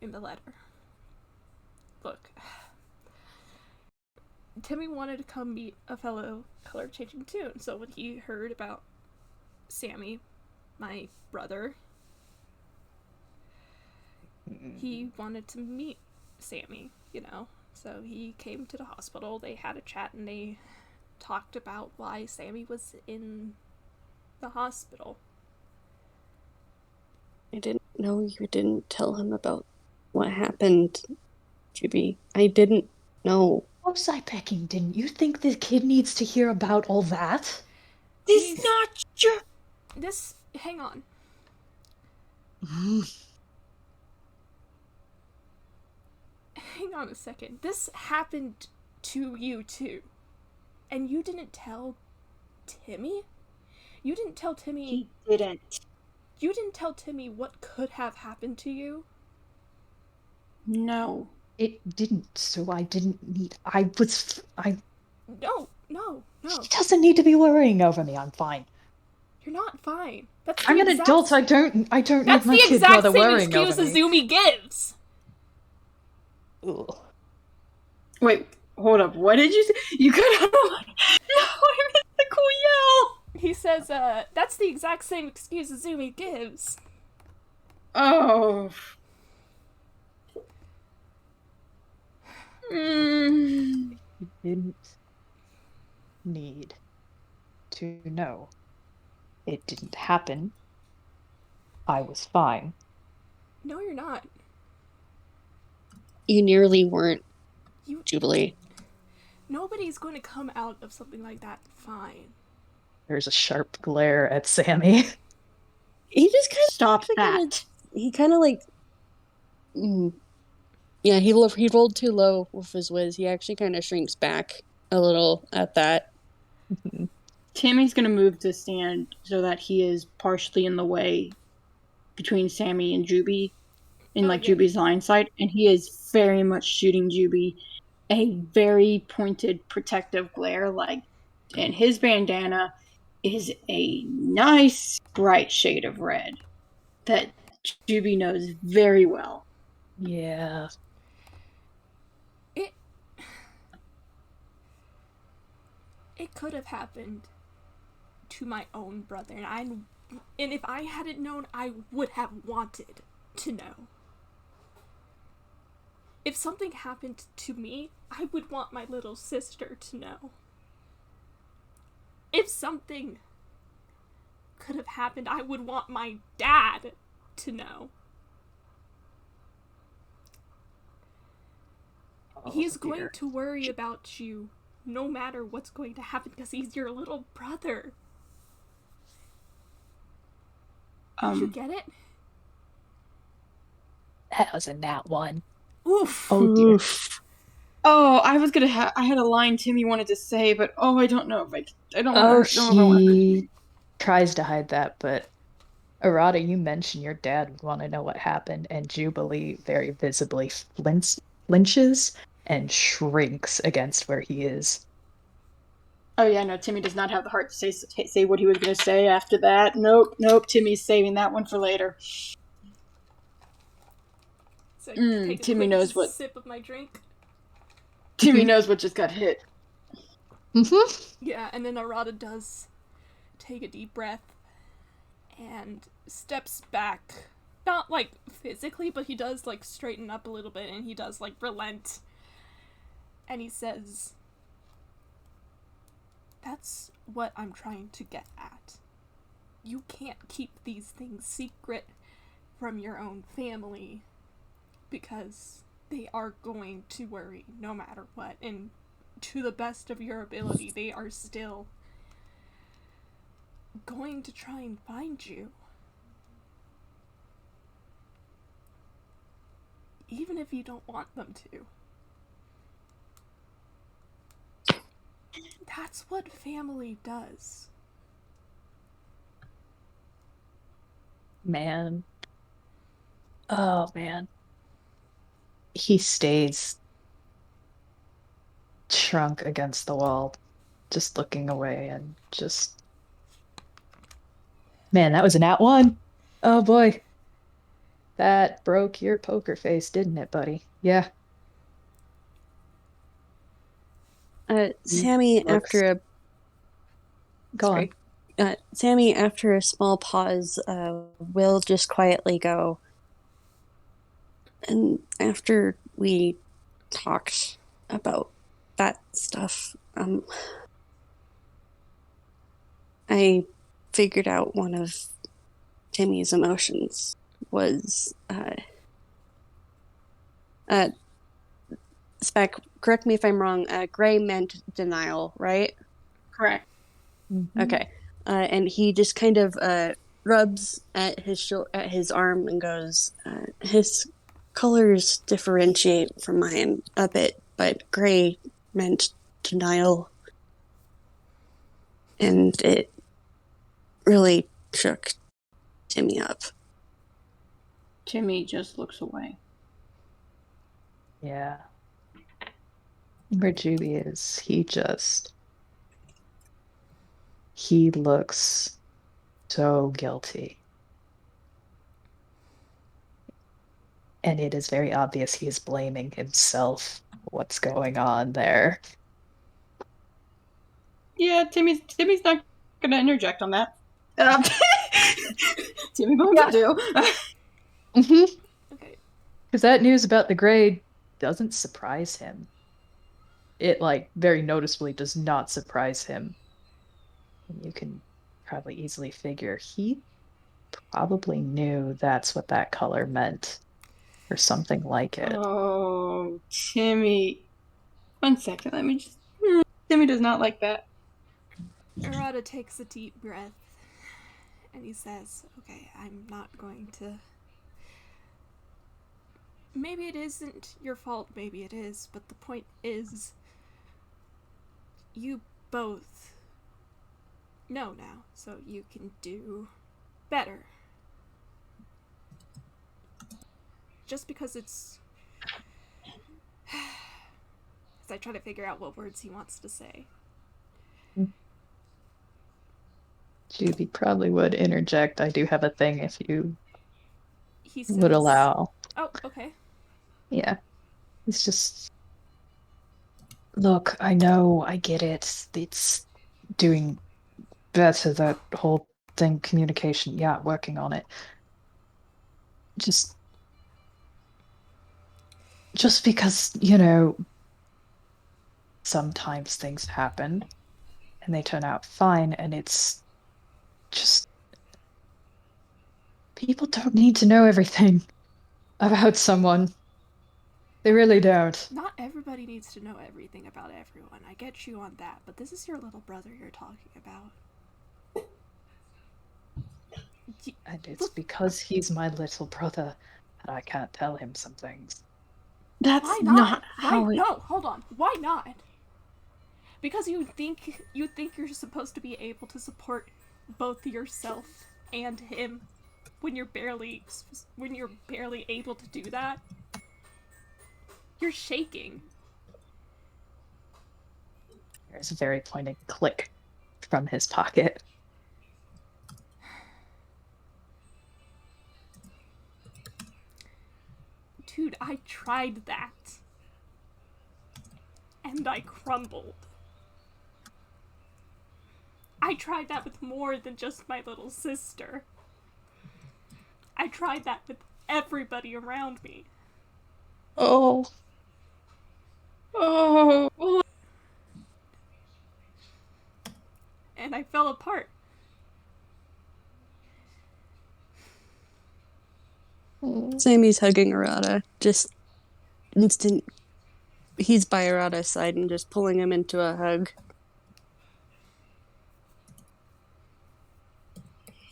in the letter. Look, Timmy wanted to come meet a fellow color-changing toon, so when he heard about Sammy, my brother, he wanted to meet Sammy, you know? So he came to the hospital, they had a chat, and they talked about why Sammy was in the hospital. I didn't know you didn't tell him about what happened, Jubi. I didn't know. Oh, Psypecking, didn't you think the kid needs to hear about all that? This is not true. This, hang on. Hang on a second. This happened to you too. And you didn't tell Timmy? You didn't tell Timmy... He didn't. You didn't tell Timmy what could have happened to you? No. It didn't, so I didn't need... No. He doesn't need to be worrying over me, I'm fine. You're not fine. That's I'm an adult, I don't need my kid mother worrying over me. That's the exact same excuse Azumi gives! Ugh. Wait, hold up. What did you say? You could have... No, I missed the cool yell! He says, that's the exact same excuse Azumi gives. Oh. Mm. You didn't need to know. It didn't happen. I was fine. No, you're not. You nearly weren't, You... Jubilee. Nobody's going to come out of something like that fine. There's a sharp glare at Sammy. He just kind of... Stop that. He kind of like... Yeah, he rolled too low with his whiz. He actually kind of shrinks back a little at that. Timmy's gonna move to stand so that he is partially in the way between Sammy and Jubi, in Jubi's line sight, and he is very much shooting Jubi a very pointed protective glare, and his bandana is a nice bright shade of red that Jubi knows very well. Yeah. It could have happened to my own brother, and if I hadn't known, I would have wanted to know. If something happened to me, I would want my little sister to know. If something could have happened, I would want my dad to know. He's going to worry about you no matter what's going to happen because he's your little brother. Did you get it? That was a nat one. Oof. Oh dear. Oh, I had a line Timmy wanted to say, but I don't know if I don't Oh, she tries to hide that, but Arata, you mentioned your dad would want to know what happened, and Jubilee very visibly flinches and shrinks against where he is. Oh yeah, no, Timmy does not have the heart to say what he was going to say after that. Nope, Timmy's saving that one for later. So take a Timmy quick knows what. sip of my drink. Timmy knows what just got hit. Yeah, and then Arata does take a deep breath and steps back. Not, like, physically, but he does, like, straighten up a little bit, and he does, like, relent. And he says, "That's what I'm trying to get at. You can't keep these things secret from your own family, because they are going to worry no matter what, and to the best of your ability, they are still going to try and find you. Even if you don't want them to. That's what family does." Man. Oh, man. He stays shrunk against the wall, just looking away and just... Man, that was a nat 1. Oh, boy. That broke your poker face, didn't it, buddy? Yeah. Sammy, Looks... after a Go on. Sammy, after a small pause, will just quietly go, "And after we talked about that stuff, I figured out one of Timmy's emotions was, Spec, correct me if I'm wrong, Gray meant denial, right?" Correct. Mm-hmm. Okay. And he just kind of rubs at his arm and goes, "His colors differentiate from mine a bit, but gray meant denial." And it really shook Timmy up. Timmy just looks away. Yeah. Where Jubi is, he looks so guilty. And it is very obvious he is blaming himself for what's going on there. Yeah, Timmy's not going to interject on that. Timmy won't do. Okay. Because that news about the grade doesn't surprise him. It, like, very noticeably does not surprise him. And you can probably easily figure he probably knew that's what that color meant. Or something like it. Oh, Timmy. 1 second, let me just... Timmy does not like that. Arata takes a deep breath, and he says, "Okay, I'm not going to... Maybe it isn't your fault, maybe it is, but the point is, you both know now, so you can do better. Just because it's..." As I try to figure out what words he wants to say. Jubi probably would interject. I do have a thing if you Says, would allow. "Oh, okay." Yeah. It's just... Look, I know, I get it. It's doing better, that whole thing, communication. Yeah, working on it. Just because, sometimes things happen and they turn out fine, and it's just... People don't need to know everything about someone. They really don't. Not everybody needs to know everything about everyone. I get you on that, but this is your little brother you're talking about. And it's because he's my little brother that I can't tell him some things. That's Why not how it... No, hold on. Why not? Because you think you're supposed to be able to support both yourself and him when you're barely able to do that? You're shaking. There's a very pointed click from his pocket. Dude, I tried that. And I crumbled. I tried that with more than just my little sister. I tried that with everybody around me. Oh. Oh. And I fell apart. Sammy's hugging Arata. Just instant. He's by Arata's side and just pulling him into a hug.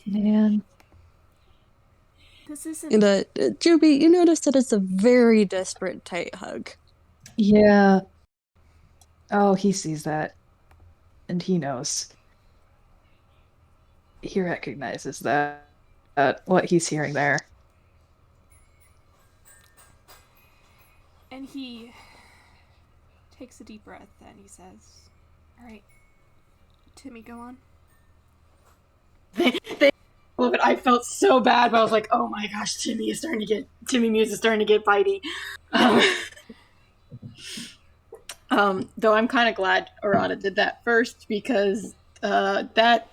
Man. This isn't... And Jubi, you notice that it's a very desperate, tight hug. Yeah. Oh, he sees that. And he knows. He recognizes that what he's hearing there. And he takes a deep breath and he says, "Alright, Timmy, go on." But I felt so bad, but I was like, oh my gosh, Timmy Muse is starting to get bitey. Though I'm kind of glad Arata did that first, because that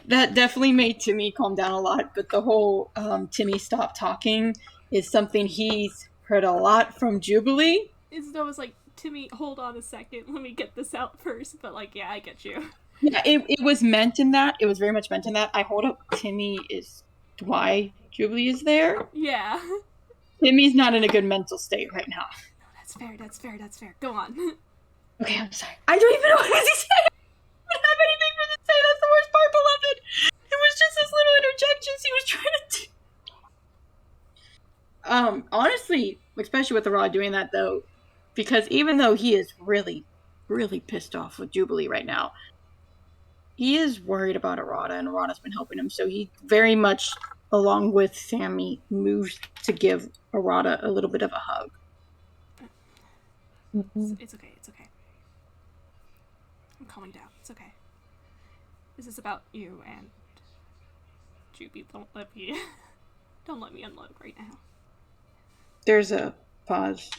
definitely made Timmy calm down a lot. But the whole Timmy stop talking is something he's heard a lot from Jubilee. I was like, Timmy, hold on a second, let me get this out first. But like, yeah, I get you. Yeah, it was meant in that. It was very much meant in that. I hold up Timmy is why Jubilee is there. Yeah. Timmy's not in a good mental state right now. No, that's fair. Go on. Okay, I'm sorry. I don't even know what he said. I don't have anything for to say. That's the worst part, beloved. It was just his little interjections he was trying to do. Honestly, especially with Arata doing that though, because even though he is really, really pissed off with Jubilee right now, he is worried about Arata, and Arata's been helping him, so he very much, along with Sammy, moves to give Arata a little bit of a hug. It's okay. I'm calming down. It's okay. This is about you and Jubi. Don't let me unload right now. There's a pause.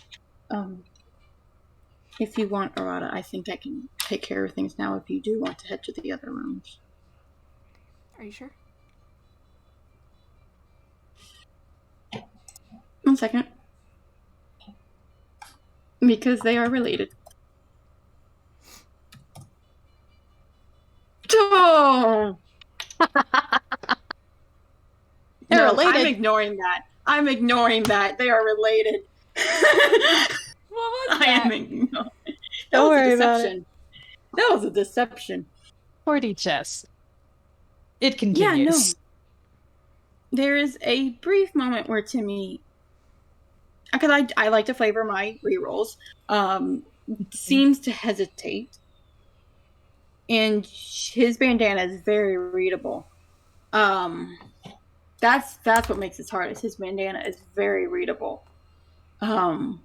If you want, Arata, I think I can take care of things now if you do want to head to the other rooms. Are you sure? 1 second. Because they are related. Oh! They're No, related. I'm ignoring that. They are related. What was I am that? ignoring. That Don't was worry a about deception. That was a deception. 4D chess. It Yeah, no. continues. There is a brief moment where Timmy, because I like to flavor my rerolls, seems to hesitate, and his bandana is very readable. That's what makes this hard. Is his bandana is very readable. And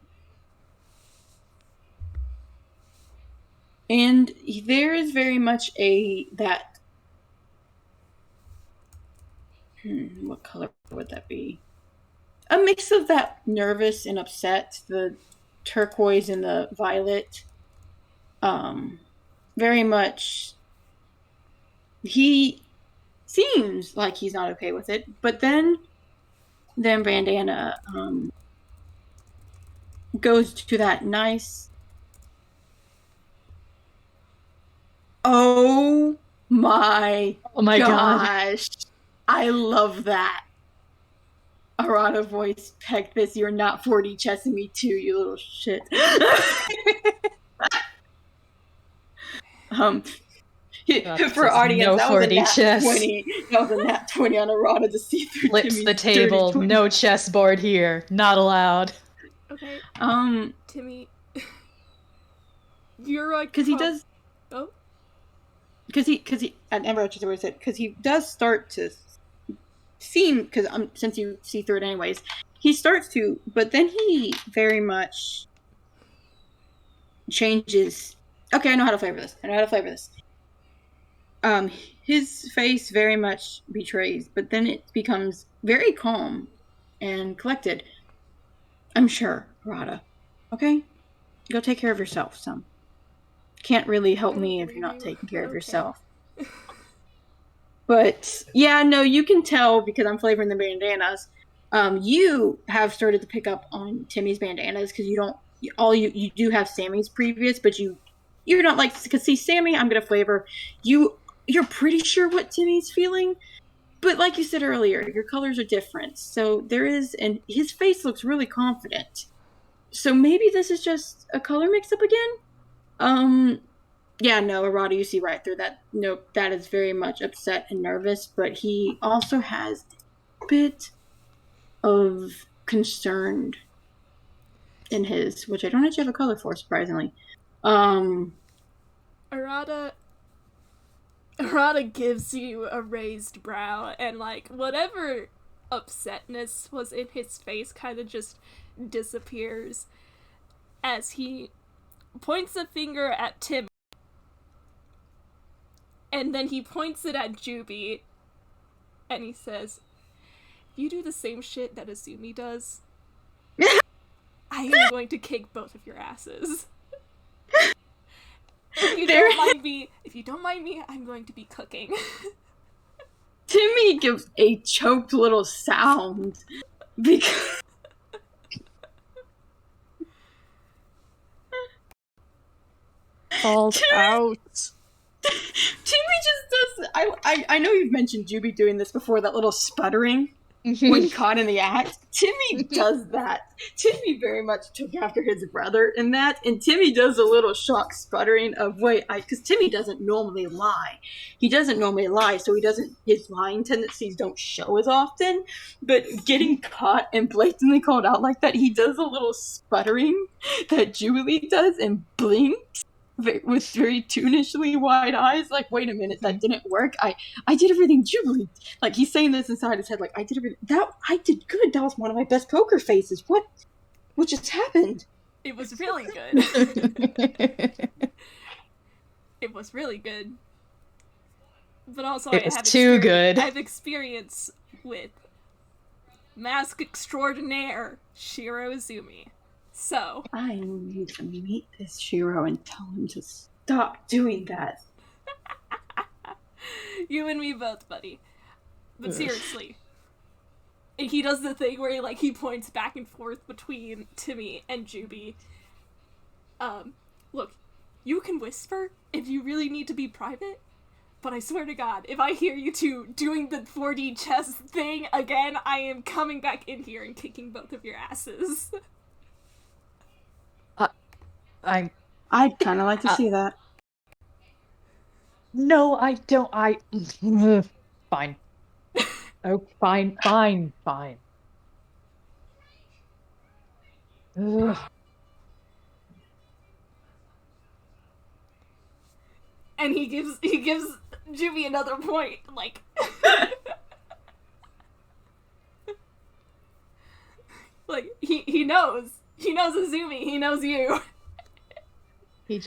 there is very much what color would that be? A mix of that nervous and upset, the turquoise and the violet. Very much, he seems like he's not okay with it, but then bandana goes to that nice, oh my gosh. I love that. Arata voice, peck this, you're not 4D chessing me too, you little shit. For audience, no that was a 4D nat chess. 20. That was a nat 20 on Arata to see through Flips Timmy's the table. dirty 20. No chessboard here. Not allowed. Okay. Timmy, you're like, because he does. Oh. Because he. I never actually what I said. Because he does start to seem. Because since you see through it anyways, he starts to. But then he very much changes Okay, I know how to flavor this. His face very much betrays, but then it becomes very calm and collected. I'm sure, Arata. Okay? Go take care of yourself, son. Can't really help me if you're not taking care of yourself. But, yeah, no, you can tell because I'm flavoring the bandanas. You have started to pick up on Timmy's bandanas because you do have Sammy's previous, but you don't like, because see, Sammy, I'm going to flavor. You're pretty sure what Timmy's feeling, but like you said earlier, your colors are different. So there is, and his face looks really confident. So maybe this is just a color mix-up again? Yeah, no, Arata, you see right through that. Nope, that is very much upset and nervous, but he also has a bit of concerned in his, which I don't actually have a color for, surprisingly. Arata gives you a raised brow, and like whatever upsetness was in his face kind of just disappears as he points a finger at Tim, and then he points it at Jubi, and he says, "You do the same shit that Azumi does. I am going to kick both of your asses. If you don't mind me, I'm going to be cooking." Timmy gives a choked little sound because Called out. Timmy just does. I know you've mentioned Jubi doing this before, that little sputtering when caught in the act. Timmy does that. Timmy very much took after his brother in that, and Timmy does a little shock sputtering of because Timmy doesn't normally lie. He doesn't normally lie, so his lying tendencies don't show as often, but getting caught and blatantly called out like that, he does a little sputtering that Jubilee does and blinks with very tunishly wide eyes, like, wait a minute, that didn't work. I did everything Jubilee. Like, he's saying this inside his head, like, I did everything. I did good. That was one of my best poker faces. What just happened? It was really good. It was really good. But also, it was too good. I have experience with Mask Extraordinaire Shiro Izumi. So I need to meet this Shiro and tell him to stop doing that. You and me both, buddy. But seriously, he does the thing where he points back and forth between Timmy and Jubi. Look, you can whisper if you really need to be private, but I swear to God, if I hear you two doing the 4D chess thing again, I am coming back in here and kicking both of your asses. I'd kind of like to see that. No, I don't. Fine. Oh, fine. Ugh. And he gives Jubi another point, like like he knows Azumi, he knows you. He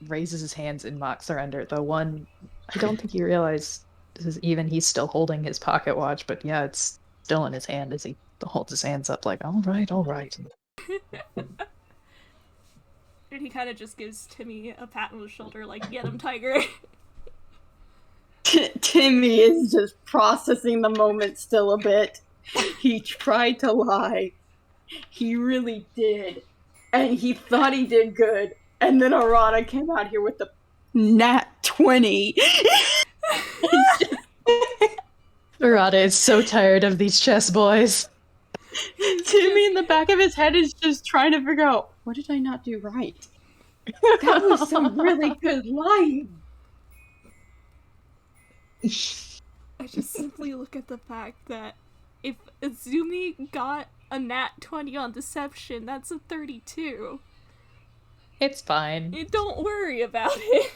raises his hands in mock surrender. The one, I don't think you realize he's still holding his pocket watch, but yeah, it's still in his hand as he holds his hands up like, all right. And he kind of just gives Timmy a pat on the shoulder like, get him, tiger. Timmy is just processing the moment still a bit. He tried to lie. He really did. And he thought he did good. And then Arata came out here with the nat 20. Arata is so tired of these chess boys. Timmy in the back of his head is just trying to figure out, what did I not do right? That was some really good lying. I just simply look at the fact that if Azumi got a nat 20 on deception, that's a 32. It's fine. Don't worry about it.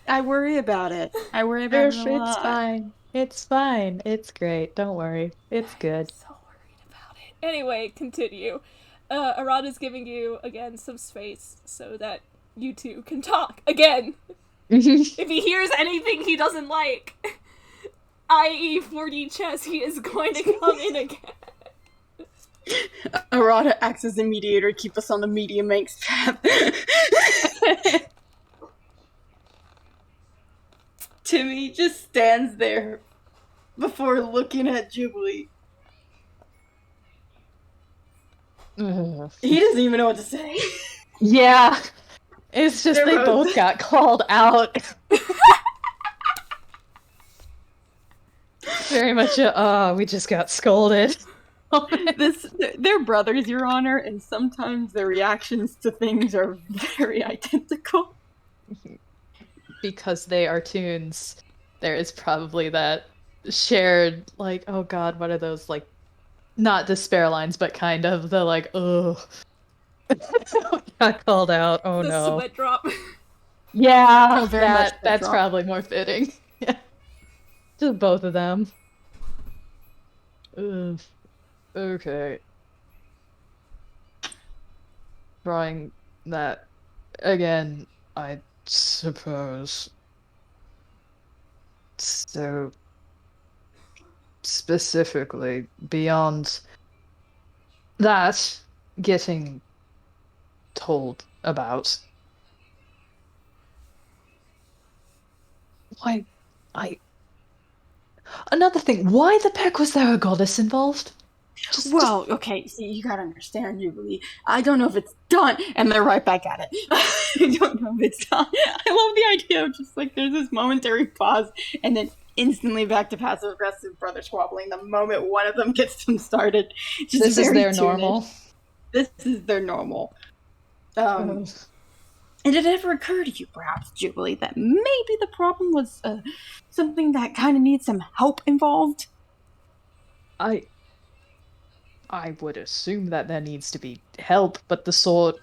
I worry about it. I worry about it a lot. It's fine. It's fine. It's great. Don't worry. It's good. I'm so worried about it. Anyway, continue. Arata's giving you, again, some space so that you two can talk again. If he hears anything he doesn't like, i.e. 4D chess, he is going to come in again. Arata acts as a mediator to keep us on the medium angst path. Timmy just stands there before looking at Jubilee. He doesn't even know what to say. Yeah. It's just They're they both got called out. Very much we just got scolded. They're brothers, Your Honor, and sometimes their reactions to things are very identical. Because they are toons, there is probably that shared, like, oh god, what are those, like, not despair lines, but kind of the, like, oh, got called out, oh the no. Sweat drop. Yeah, very much that's drop. probably more fitting. Yeah. Just both of them. Ugh. Okay. Drawing that again, I suppose. So, specifically, beyond that, getting told about. Why, Another thing, why the heck was there a goddess involved? Well, okay, see, you gotta understand, Jubilee. I don't know if it's done, and they're right back at it. I don't know if it's done. I love the idea of just, like, there's this momentary pause, and then instantly back to passive-aggressive brother squabbling the moment one of them gets them started. Just This is very their tuned. normal. This is their normal. And did it ever occur to you, perhaps, Jubilee, that maybe the problem was something that kind of needs some help involved? I would assume that there needs to be help, but the sort,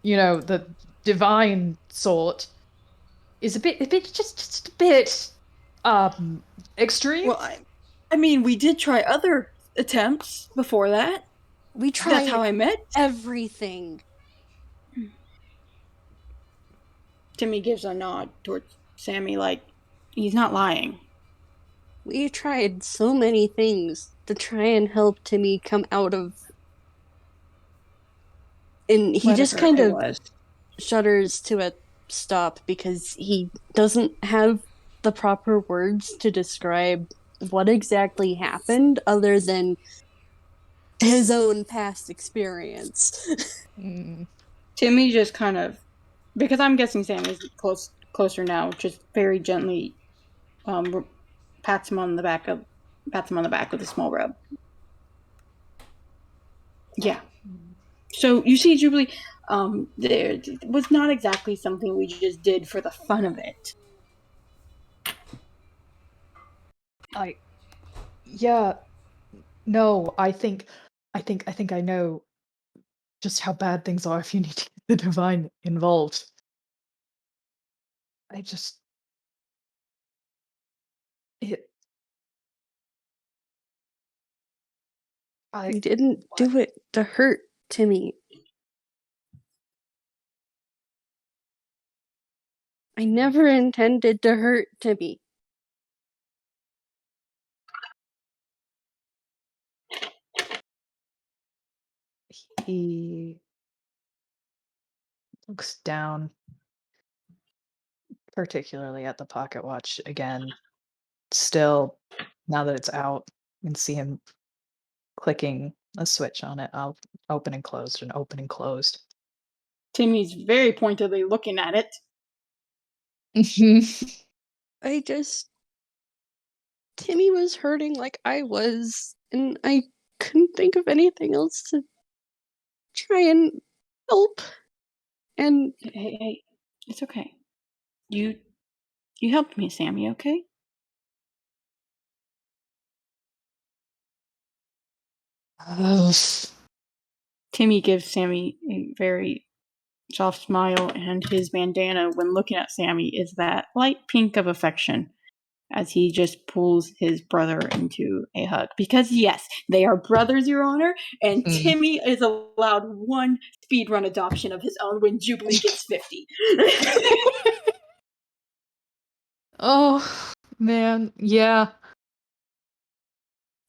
the divine sort, is a bit, just a bit, extreme. Well, I mean, we did try other attempts before that. We tried That's how I met. everything. Timmy gives a nod towards Sammy, like, he's not lying. We tried so many things to try and help Timmy come out of... And he just kind of shudders to a stop because he doesn't have the proper words to describe what exactly happened other than his own past experience. Timmy just kind of, because I'm guessing Sammy's closer now, just very gently pats him on the back with a small rub. Yeah. So you see, Jubilee, there was not exactly something we just did for the fun of it. I think I know just how bad things are if you need to get the divine involved. We didn't do it to hurt Timmy. I never intended to hurt Timmy. He looks down, particularly at the pocket watch again. Still, now that it's out, you can see him clicking a switch on it. I'll open and closed and open and closed. Timmy's very pointedly looking at it. Timmy was hurting like I was, and I couldn't think of anything else to try and help. And Hey, it's okay. You helped me, Sammy, okay? Timmy gives Sammy a very soft smile, and his bandana, when looking at Sammy, is that light pink of affection. as he just pulls his brother into a hug. Because yes, they are brothers, Your Honor, and Timmy is allowed one speedrun adoption of his own when Jubilee gets 50. Oh, man, yeah.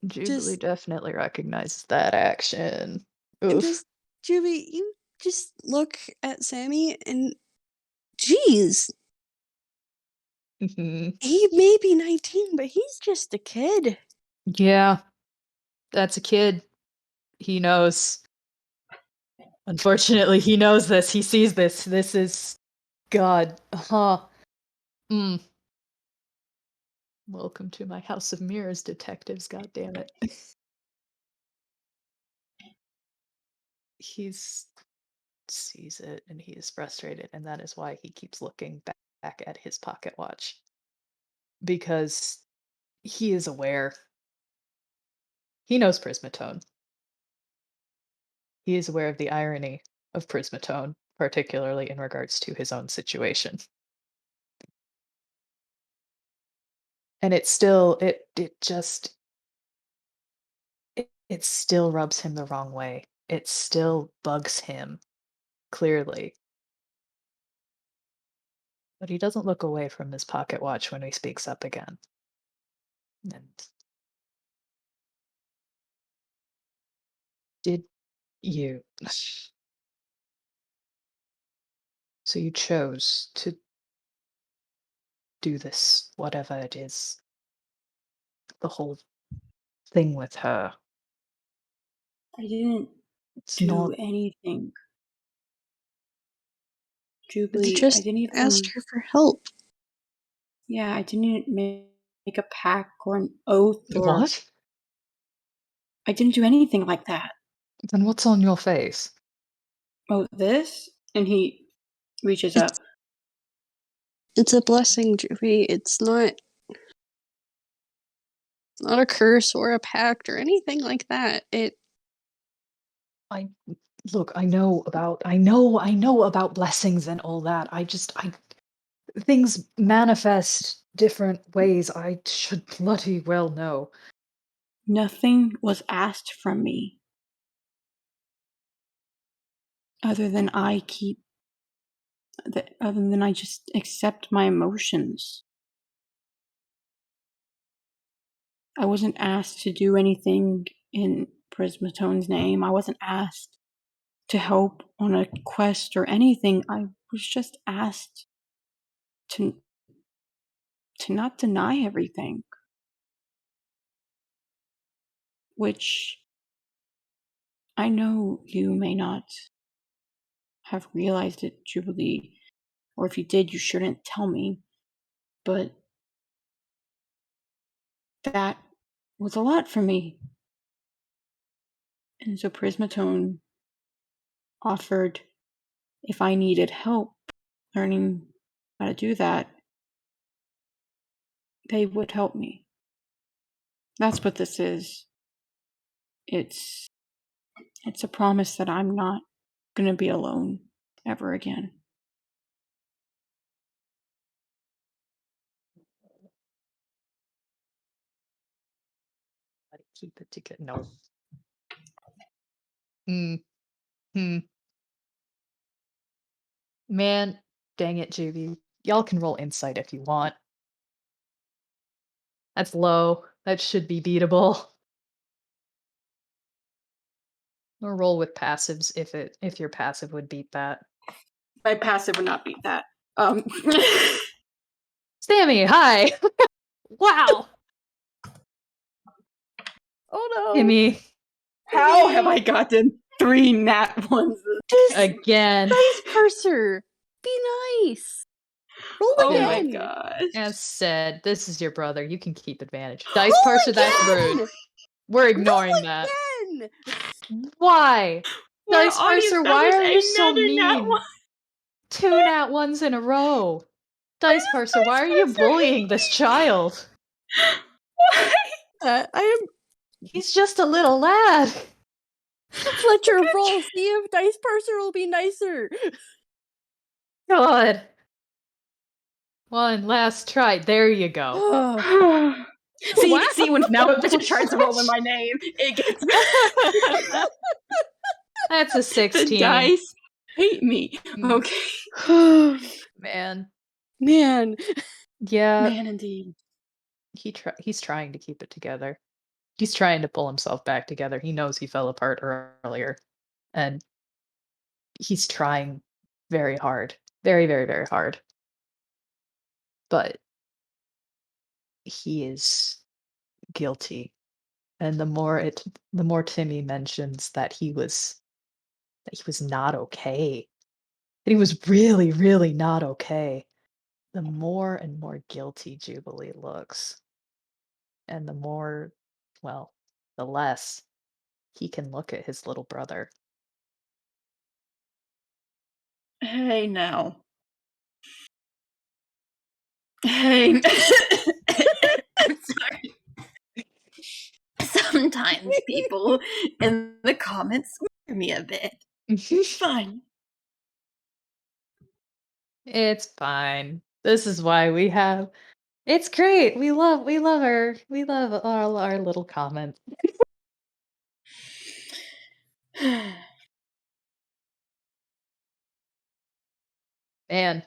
Jubilee definitely recognizes that action. And Oof. just, Jubi, you just look at Sammy and, geez, he may be 19, but he's just a kid. Yeah, that's a kid. He knows. Unfortunately, he knows this. He sees this. This is God. Welcome to my house of mirrors, detectives. God damn it. He's sees it and he is frustrated, and that is why he keeps looking back at his pocket watch. Because he is aware. He knows Prismatone. He is aware of the irony of Prismatone, particularly in regards to his own situation. And it still it still rubs him the wrong way. It still bugs him, clearly. But he doesn't look away from his pocket watch when he speaks up again. And did you so you chose to do this, whatever it is, the whole thing with her. I didn't It's do not anything. You Jubilee, I just didn't even asked her for help. Yeah, I didn't make a pact or an oath or what? I didn't do anything like that. Then what's on your face? Oh, this? And he reaches up. It's a blessing, Jubi. It's not a curse or a pact or anything like that. I look, I know about blessings and all that. Things manifest different ways. I should bloody well know. Nothing was asked from me. Other than I just accept my emotions. I wasn't asked to do anything in Prismatone's name. I wasn't asked to help on a quest or anything. I was just asked to not deny everything. Which I know you may not have realized it, Jubilee, or if you did, you shouldn't tell me. But that was a lot for me. And so Prismatone offered if I needed help learning how to do that, they would help me. That's what this is. It's a promise that I'm not going to be alone ever again. Keep it together. No. Man, dang it, Juby. Y'all can roll insight if you want. That's low. That should be beatable. Or roll with passives if your passive would beat that. My passive would not beat that. Sammy, hi! Wow! Oh no! Timmy, How have I gotten 3 nat ones? Just again. dice parser. Be nice. Roll Oh again. my gosh. As said, this is your brother. You can keep advantage. Dice parser, that's rude. We're ignoring that. Again. Why? For Dice audience parser, why members, are you so another nat mean? one. 2 nat ones in a row. Dice parser, why are you bullying this child? Why? I am. He's just a little lad. Fletcher, roll. See if dice parser will be nicer. God. One last try. There you go. Oh. See, when now Bishop tries to roll in my name, it gets That's a the 16. dice hate me. Okay. Man. Man. Yeah. Man, indeed. He's trying to keep it together. He's trying to pull himself back together. He knows he fell apart earlier. And he's trying very hard. Very, very, very hard. But he is guilty. And the more Timmy mentions that he was not okay. That he was really, really not okay. The more and more guilty Jubilee looks. And the less he can look at his little brother. Hey, now. Hey. I'm sorry. Sometimes people in the comments scare me a bit. Fine. It's fine. This is why we have. It's great. We love her. We love all our little comments. Man,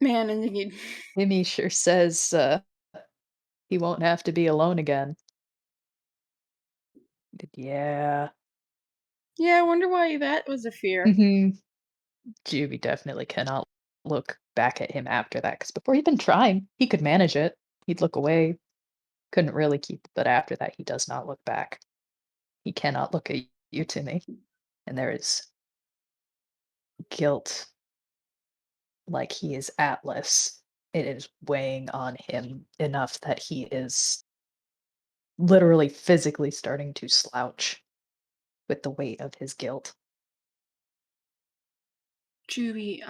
indeed. Timmy sure says he won't have to be alone again. Yeah. Yeah, I wonder why that was a fear. Mm-hmm. Juby definitely cannot look back at him after that, because before he'd been trying, he could manage it. He'd look away, couldn't really keep, but after that, he does not look back. He cannot look at you, Timmy. And there is guilt, like he is Atlas. It is weighing on him enough that he is literally physically starting to slouch with the weight of his guilt. Juby,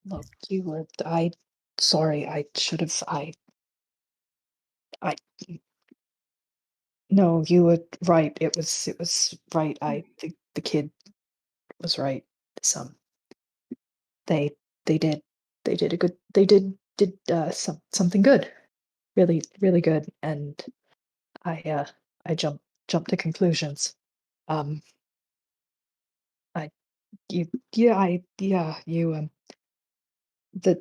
Look, you were. I. Sorry, I should have. I. No, you were right. It was right. The kid was right. Some they did a good something good, really really good, and I jumped to conclusions. Um, I you yeah I yeah you the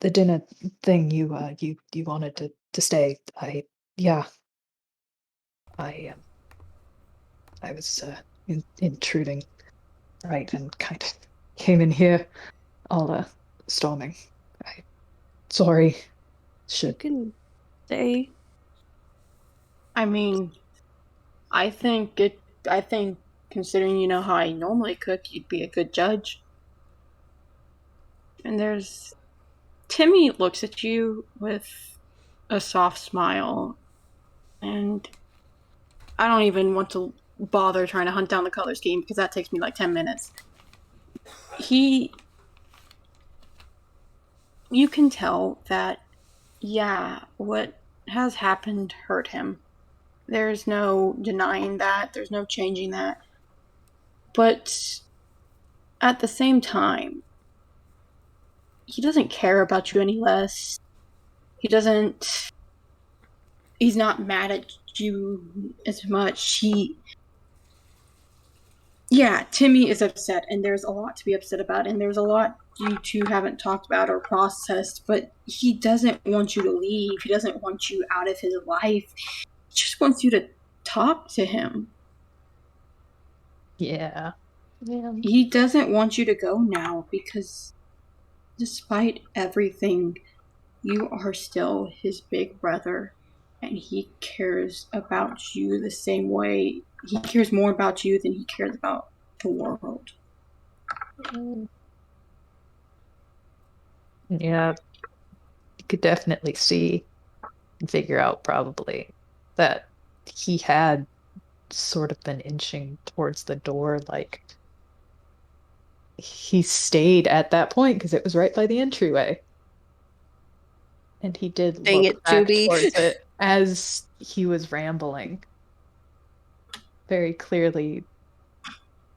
dinner thing you wanted to stay. Yeah I I was intruding, right, and kind of came in here all storming. I sorry. You Should can stay. I mean, I think considering you know how I normally cook, you'd be a good judge. And there's Timmy looks at you with a soft smile, and I don't even want to bother trying to hunt down the color scheme because that takes me like 10 minutes. You can tell that, yeah, what has happened hurt him. There's no denying that. There's no changing that. But at the same time, he doesn't care about you any less. He's not mad at you as much. Timmy is upset, and there's a lot to be upset about, and there's a lot you two haven't talked about or processed, but he doesn't want you to leave. He doesn't want you out of his life. He just wants you to talk to him. yeah. He doesn't want you to go now because despite everything, you are still his big brother, and he cares about you the same way. He cares more about you than he cares about the world. Yeah, you could definitely see and figure out probably that he had sort of been inching towards the door, like he stayed at that point because it was right by the entryway. And he did Dang look it, back Juby. towards it as he was rambling. very clearly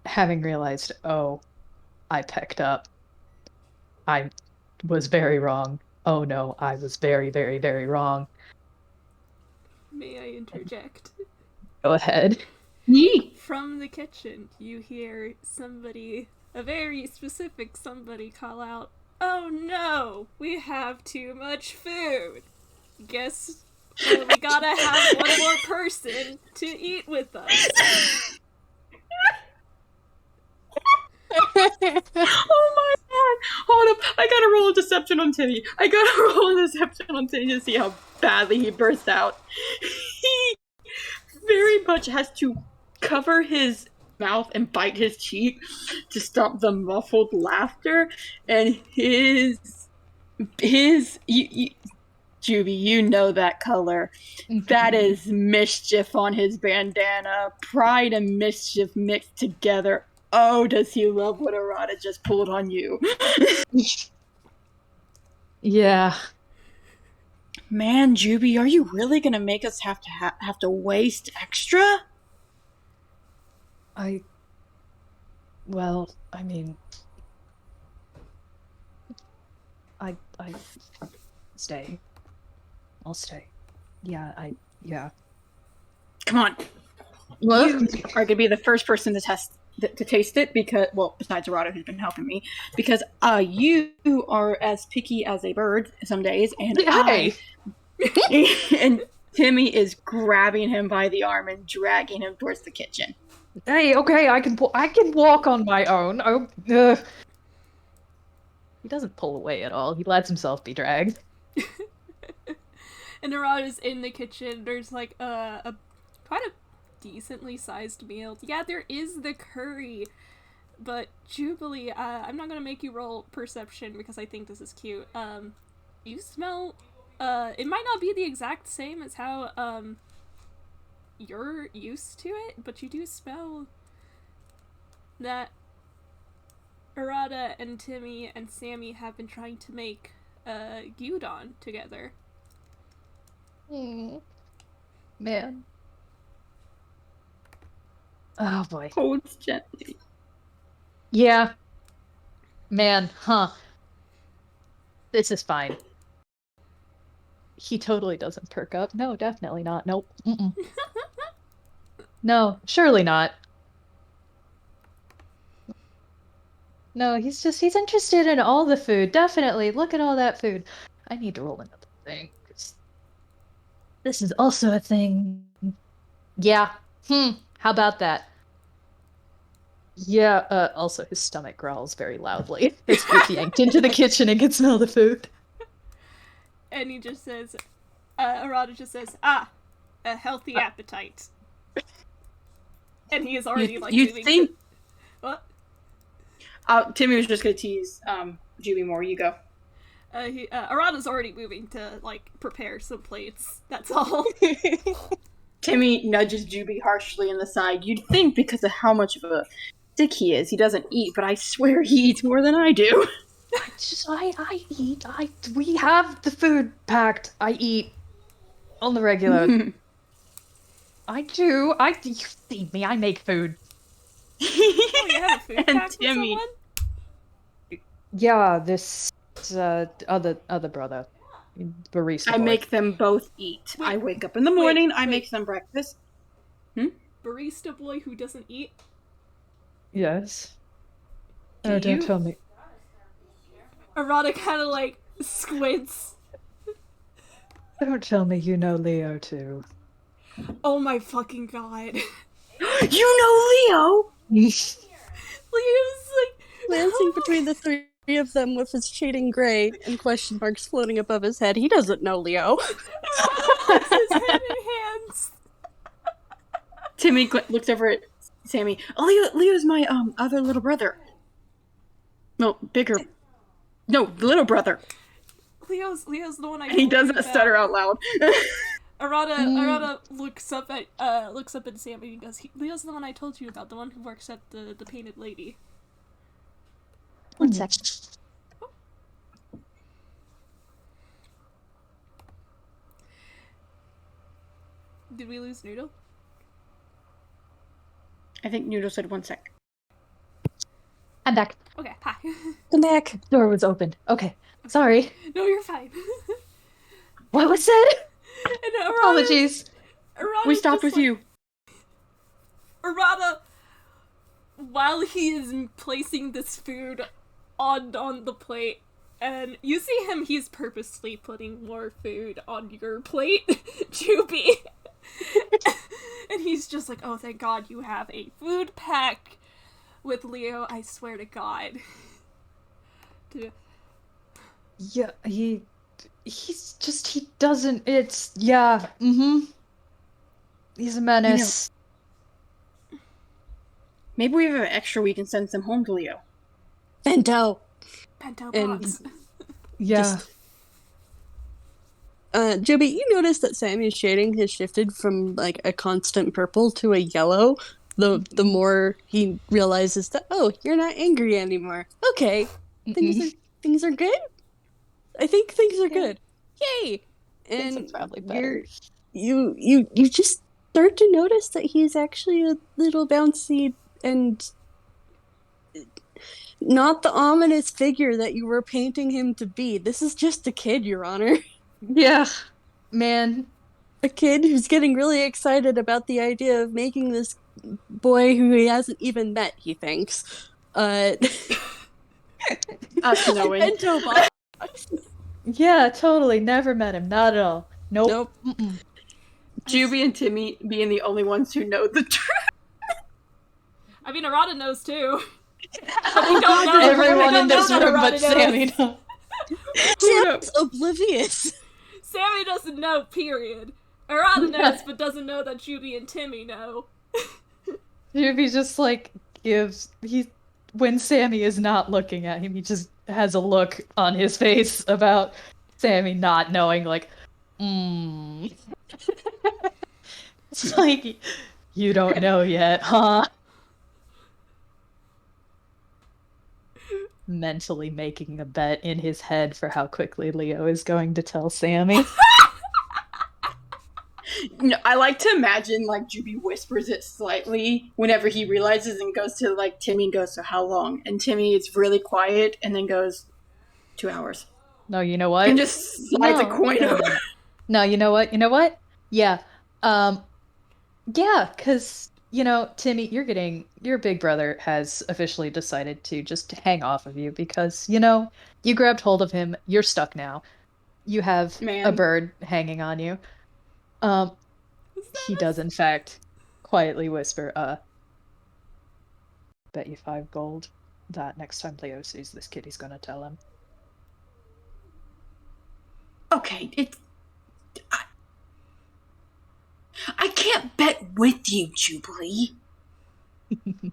having realized, oh, I pecked up. I was very wrong. Oh no, I was very, very, very wrong. May I interject? Go ahead. Yee! From the kitchen, you hear somebody, a very specific somebody, call out, "Oh no, we have too much food. Guess we gotta have one more person to eat with us." Oh my god! Hold up! I gotta roll a deception on Timmy. I gotta roll a deception on Timmy to see how badly he burst out. He very much has to cover his mouth and bite his cheek to stop the muffled laughter, and Juby, you know that color. That is mischief on his bandana. Pride and mischief mixed together. Oh, does he love what Arata just pulled on you? Yeah. Man, Juby, are you really gonna make us have to waste extra? Well, I mean, I stay. I'll stay. Yeah. Come on. What? You are gonna be the first person to taste it because, well, besides Arata who's been helping me, because you are as picky as a bird some days, and Hey! and Timmy is grabbing him by the arm and dragging him towards the kitchen. Hey, okay, I can walk on my own. Oh, He doesn't pull away at all. He lets himself be dragged. And Arata's in the kitchen. There's like a quite a decently sized meal. Yeah, there is the curry. But Jubilee, I'm not gonna make you roll perception because I think this is cute. You smell, it might not be the exact same as how, you're used to it, but you do smell that Arata and Timmy and Sammy have been trying to make, gyudon together. Man. Oh boy. Holds gently. Yeah. Man, huh. This is fine. He totally doesn't perk up. No, definitely not. Nope. Mm-mm. No, surely not. No, he's interested in all the food. Definitely. Look at all that food. I need to roll another thing. 'Cause this is also a thing. Yeah. How about that? Yeah, also his stomach growls very loudly. As he gets yanked into the kitchen and can smell the food. And he just says, Arata just says, "Ah, a healthy appetite." And he is already like you moving think? What? Timmy was just gonna tease Juby more. You go. Arata's already moving to like prepare some plates. That's all. Timmy nudges Juby harshly in the side. You'd think because of how much of a dick he is, he doesn't eat, but I swear he eats more than I do. I eat. We have the food packed. I eat on the regular. I do. You see me. I make food. Oh, you have a food And pack with Timmy. someone? Yeah, this other brother, barista I boy. make them both eat. Wait, I wake up in the morning, I wait. make them breakfast. Barista boy who doesn't eat? Yes. Do Oh, don't you? tell me. Arata kind of like squints. Don't tell me you know Leo too. Oh my fucking god. You know Leo? Leo's like Glancing between the three of them with his shading gray and question marks floating above his head, he doesn't know Leo. puts his head in hands. Timmy looks over at Sammy. Oh, Leo's my other little brother. No, bigger. No, little brother. Leo's the one I He told doesn't you about. stutter out loud. Arata looks up at Sammy and goes, "Leo's the one I told you about, the one who works at the painted lady." 1 sec. Did we lose Noodle? I think Noodle said 1 sec. I'm back. Okay, hi. Come back. Door was opened. Okay. Sorry. No, you're fine. What was said? And Apologies. We stopped with you. Arata, while he is placing this food on the plate, and you see him, he's purposely putting more food on your plate, Jubi. And he's just like, oh, thank God you have a food pack with Leo, I swear to God. Yeah, he's just, he doesn't, it's, yeah, He's a menace. Maybe we have an extra we can send some home to Leo. Bento box. Yeah. Jubi, you notice that Sammy's shading has shifted from like a constant purple to a yellow. The more he realizes that, oh, you're not angry anymore. Okay, things are good. I think things are good. Yay! And Things are probably better. You just start to notice that he's actually a little bouncy and not the ominous figure that you were painting him to be. This is just a kid, Your Honor. Yeah, man. A kid who's getting really excited about the idea of making this boy who he hasn't even met, he thinks. Us knowing. Bento box. Yeah, totally. Never met him. Not at all. Nope. Jubi and Timmy being the only ones who know the truth. I mean, Arata knows too. But we don't know. Everyone in this know room that but Arata Sammy knows. knows. Sam's oblivious. Sammy doesn't know, period. Arata knows, but doesn't know that Jubi and Timmy know. Jubi just like when Sammy is not looking at him, he just has a look on his face about Sammy not knowing, like, It's like, you don't know yet, huh? Mentally making a bet in his head for how quickly Leo is going to tell Sammy. No, I like to imagine, like, Jubi whispers it slightly whenever he realizes and goes to, like, Timmy and goes, so how long? And Timmy is really quiet and then goes, 2 hours. No, you know what? And just slides a coin over. No, you know what? Yeah. Yeah, because, Timmy, your big brother has officially decided to just hang off of you because, you grabbed hold of him, you're stuck now. You have a bird hanging on you. He does, in fact, quietly whisper, bet you 5 gold that next time Leo sees this kid, he's gonna tell him. Okay, I can't bet with you, Jubilee. I'm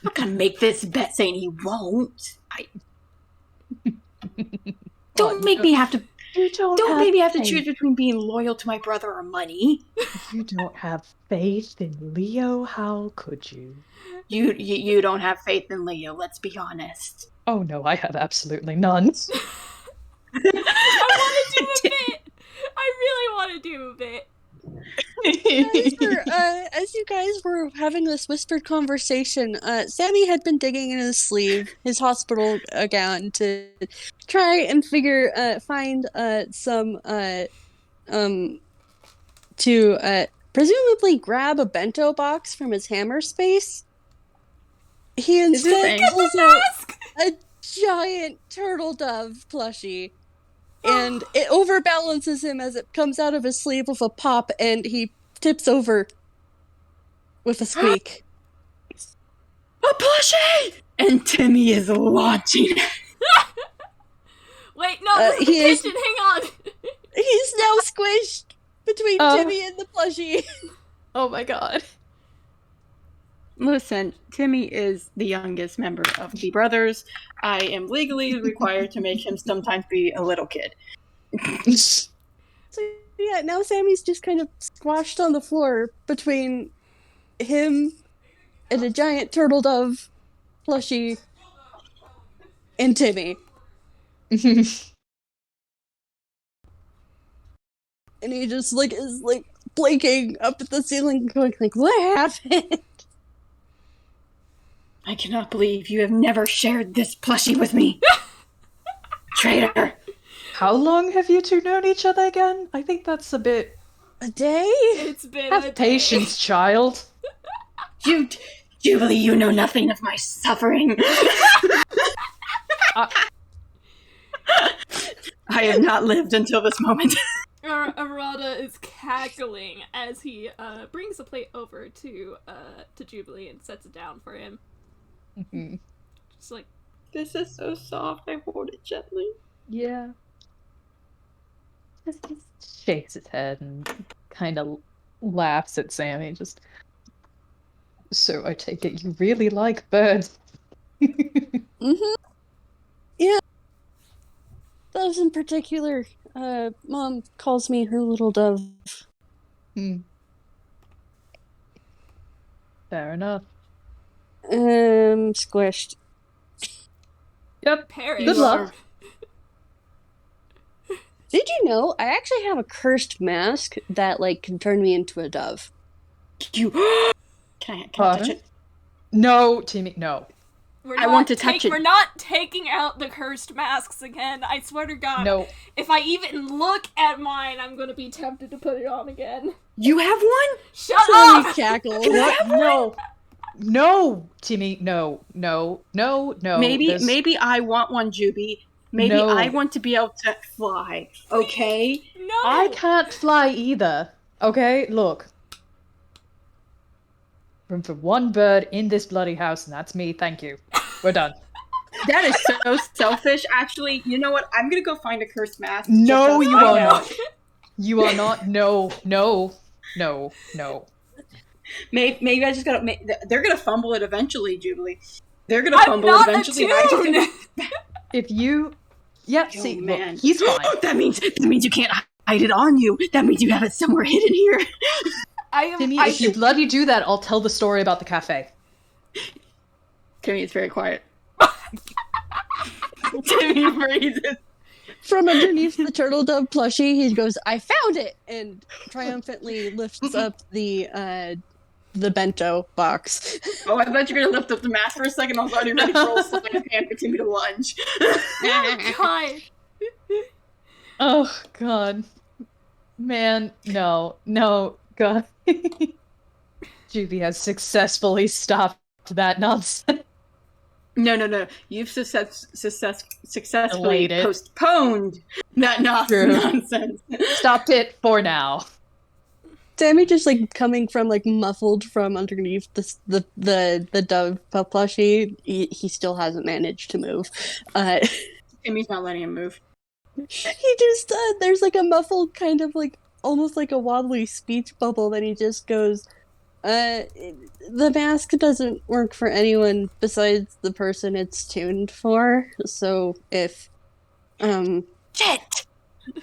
not gonna make this bet saying he won't. Don't make me have to choose between being loyal to my brother or money. You don't have faith in Leo, how could you? You don't have faith in Leo, let's be honest. Oh no, I have absolutely none. I want to do a bit! I really want to do a bit. As you guys were having this whispered conversation, Sammy had been digging in his sleeve, his hospital gown, to try and find some to presumably grab a bento box from his hammer space. He instead pulls out a giant turtle dove plushie. And it overbalances him as it comes out of his sleeve with a pop, and he tips over with a squeak. A plushie! And Timmy is launching. Wait, no, this is the kitchen, hang on! He's now squished between Timmy and the plushie. Oh my god. Listen, Timmy is the youngest member of the brothers. I am legally required to make him sometimes be a little kid. So yeah, now Sammy's just kind of squashed on the floor between him and a giant turtle dove plushie and Timmy. And he just is blinking up at the ceiling, going like, "What happened?" I cannot believe you have never shared this plushie with me. Traitor. How long have you two known each other again? I think that's a bit... A day? It's been a Have day. patience, child. Jubilee, you know nothing of my suffering. I have not lived until this moment. Arata is cackling as he brings a plate over to Jubilee and sets it down for him. Mhm. Just like, This is so soft. I hold it gently. Yeah. Just shakes his head and kind of laughs at Sammy. Just. So I take it you really like birds. Mm-hmm. Yeah. Those in particular. Mom calls me her little dove. Hmm. Fair enough. Squished. Yep. Parrot. Good luck. Did you know I actually have a cursed mask that can turn me into a dove? You. Can I touch Pardon? it? No, Timmy, no. I want to touch it. We're not taking out the cursed masks again. I swear to God. No. If I even look at mine, I'm gonna be tempted to put it on again. You have one? Shut Sammy up! cackles. What? No. No, Timmy, no. Maybe I want one, Juby. Maybe No. I want to be able to fly. Okay? No! I can't fly either. Okay, look. Room for one bird in this bloody house, and that's me. Thank you. We're done. That is so selfish. Actually, you know what? I'm gonna go find a cursed mask. No, just you as I are know. not. You are not. No. Maybe I just gotta. They're gonna fumble it eventually, Jubilee. They're gonna I'm fumble it not eventually. I just attuned! If you... Yeah, Oh, see, man. look, he's fine. that means you can't hide it on you. That means you have it somewhere hidden here. Timmy, if you bloody do that, I'll tell the story about the cafe. Timmy is very quiet. Timmy freezes. From underneath the turtle dove plushie, he goes, "I found it!" and triumphantly lifts up the bento box. Oh, I thought you were gonna lift up the mask for a second. I was already ready for a sleight of hand for Timmy to lunge. Oh, God. Oh, God. Man, no, God. Juby has successfully stopped that nonsense. No. You've successfully Delayed it. postponed that True. nonsense. Stopped it for now. Sammy just coming from muffled from underneath the dove plushie. He still hasn't managed to move. Timmy's not letting him move. He just there's a muffled kind of almost like a wobbly speech bubble that he just goes, the mask doesn't work for anyone besides the person it's tuned for. So if Shit!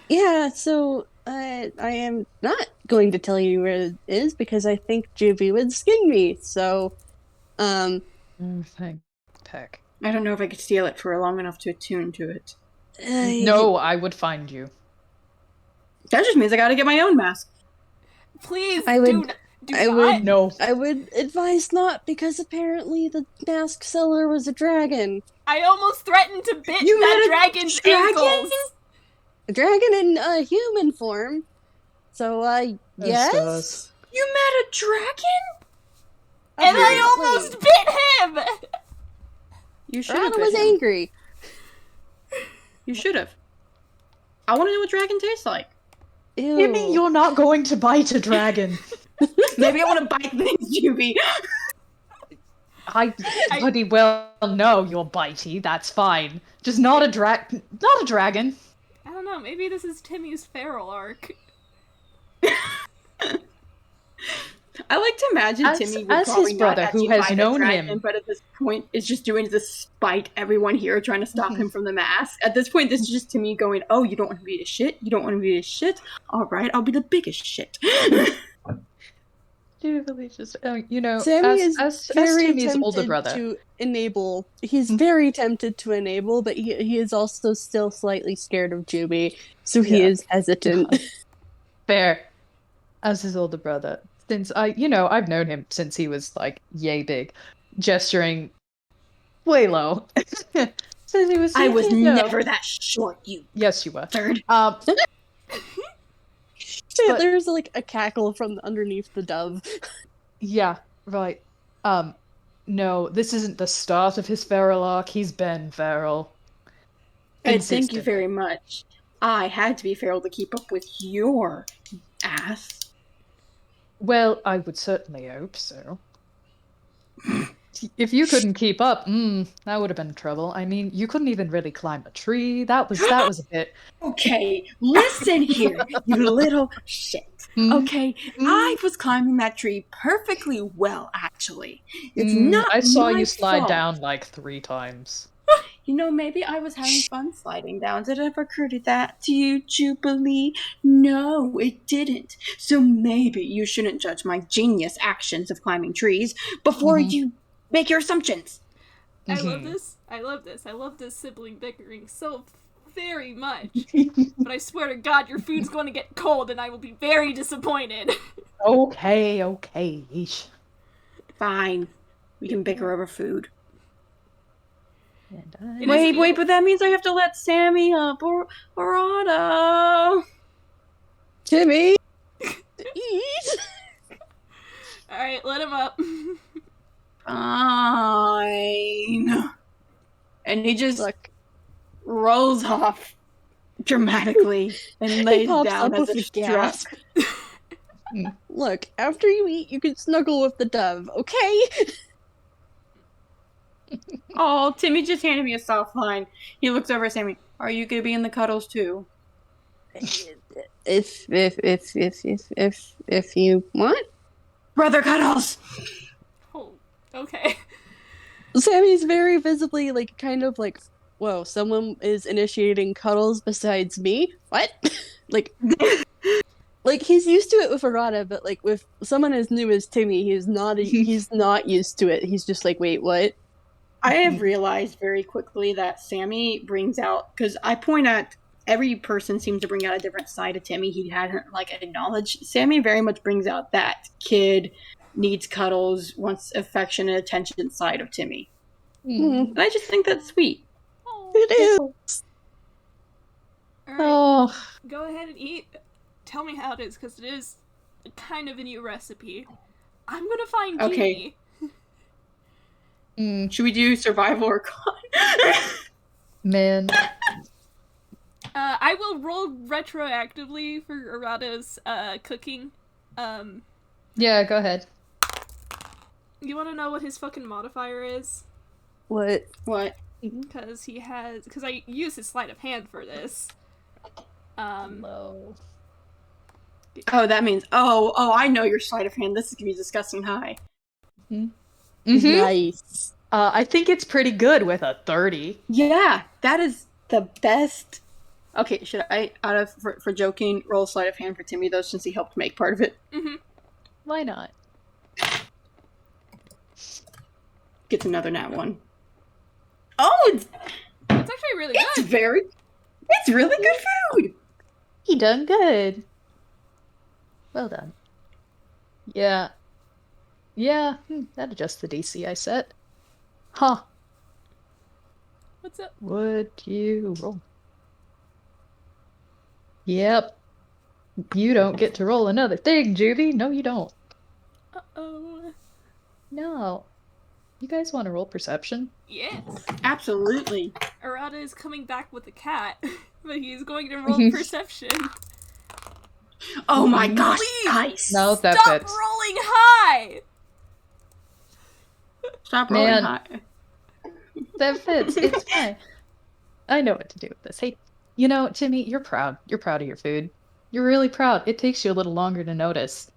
yeah, so I am not going to tell you where it is because I think Jubi would skin me. So Thank Peck. I don't know if I could steal it for long enough to attune to it. No, I would find you. That just means I gotta get my own mask. Please, I would- do I not. would- No. I would advise not because apparently the mask seller was a dragon. I almost threatened to bit You that met a dragon's dragon? ankles. A dragon in human form. So yes. You met a dragon? And I Apparently. almost bit him! You should have. Arata was angry. You should have. I want to know what dragon tastes like. Ew. Timmy, you're not going to bite a dragon. Maybe I want to bite things, Juby. I bloody well know you're bitey, that's fine. Just not a dragon. I don't know, maybe this is Timmy's feral arc. I like to imagine As- Timmy would as probably his brother, not who actually has bite a known dragon, him. but at this point is just doing it to spite everyone here, trying to stop him from the mask. At this point, this is just Timmy going, "Oh, you don't want to be a shit? You don't want to be a shit? All right, I'll be the biggest shit." Jubilee just, Sammy is as very Timmy's tempted older brother. to enable. He's very tempted to enable, but he is also still slightly scared of Jubi, so he Yeah. is hesitant. Fair. As his older brother. Since I've known him since he was yay big. Gesturing way low. Says he was I was thinking, though. never that short, you Yes, you were. third. But- There's like a cackle from underneath the dove. Yeah, right. No, this isn't the start of his feral arc. He's been feral. And thank you Consistently. very much. I had to be feral to keep up with your ass. Well, I would certainly hope so. If you couldn't keep up, that would have been trouble. I mean, you couldn't even really climb a tree. That was a bit. Okay, listen here, you little shit. Okay, I was climbing that tree perfectly well, actually. It's not I saw my you slide fault. down like 3 times. You know, maybe I was having fun sliding down. Did it ever occur to that to you, Jubilee? No, it didn't. So maybe you shouldn't judge my genius actions of climbing trees before you make your assumptions. I love this. I love this. I love this sibling bickering so very much. But I swear to God, your food's going to get cold and I will be very disappointed. Okay, yeesh. Fine. We can bicker over food. And Wait, but that means I have to let Sammy up or Arata. Timmy! Eat! Alright, let him up. Fine. And he just Look, rolls off dramatically and lays pops down up as with if a gasp. struck. look, after you eat, you can snuggle with the dove, okay? Oh, Timmy just handed me a soft line. He looks over at Sammy. Are you gonna be in the cuddles too? If you want. Brother cuddles! Oh, okay. Sammy's very visibly like kind of like, whoa, someone is initiating cuddles besides me? What? like he's used to it with Arata, but like with someone as new as Timmy, he's not used to it. He's just like, wait, what? I have realized very quickly that Sammy brings out, because I point at every person seems to bring out a different side of Timmy he hadn't like acknowledged. Sammy very much brings out that kid needs cuddles, wants affection and attention side of Timmy. And I just think that's sweet. It is. Alright, Oh, go ahead and eat. Tell me how it is, because it is kind of a new recipe. I'm gonna find Okay. Jubi. Should we do survival or con? man. I will roll retroactively for Arata's cooking. Yeah, go ahead. You want to know what his fucking modifier is? What? What? Because I use his sleight of hand for this. Low. Oh, that means I know your sleight of hand. This is gonna be disgusting high. Nice. I think it's pretty good with a 30. Yeah, that is the best. Okay, should I, for joking, roll a sleight of hand for Timmy though, since he helped make part of it? Why not? Gets another nat one. Oh, It's actually really it's good. it's really good food. He done good. Well done. Yeah. Yeah, that adjusts the DC I set. Huh. What's up? Would you roll? Yep. You don't get to roll another thing, Juby. No, you don't. Uh-oh. No. You guys want to roll perception? Yes. Absolutely. Arata is coming back with a cat, but he's going to roll perception. Oh my gosh, Please, nice. No, that Stop fits. rolling high! Stop rolling Man. high. That fits. It's fine. I know what to do with this. Hey, you know, Timmy, you're proud. You're proud of your food. You're really proud. It takes you a little longer to notice.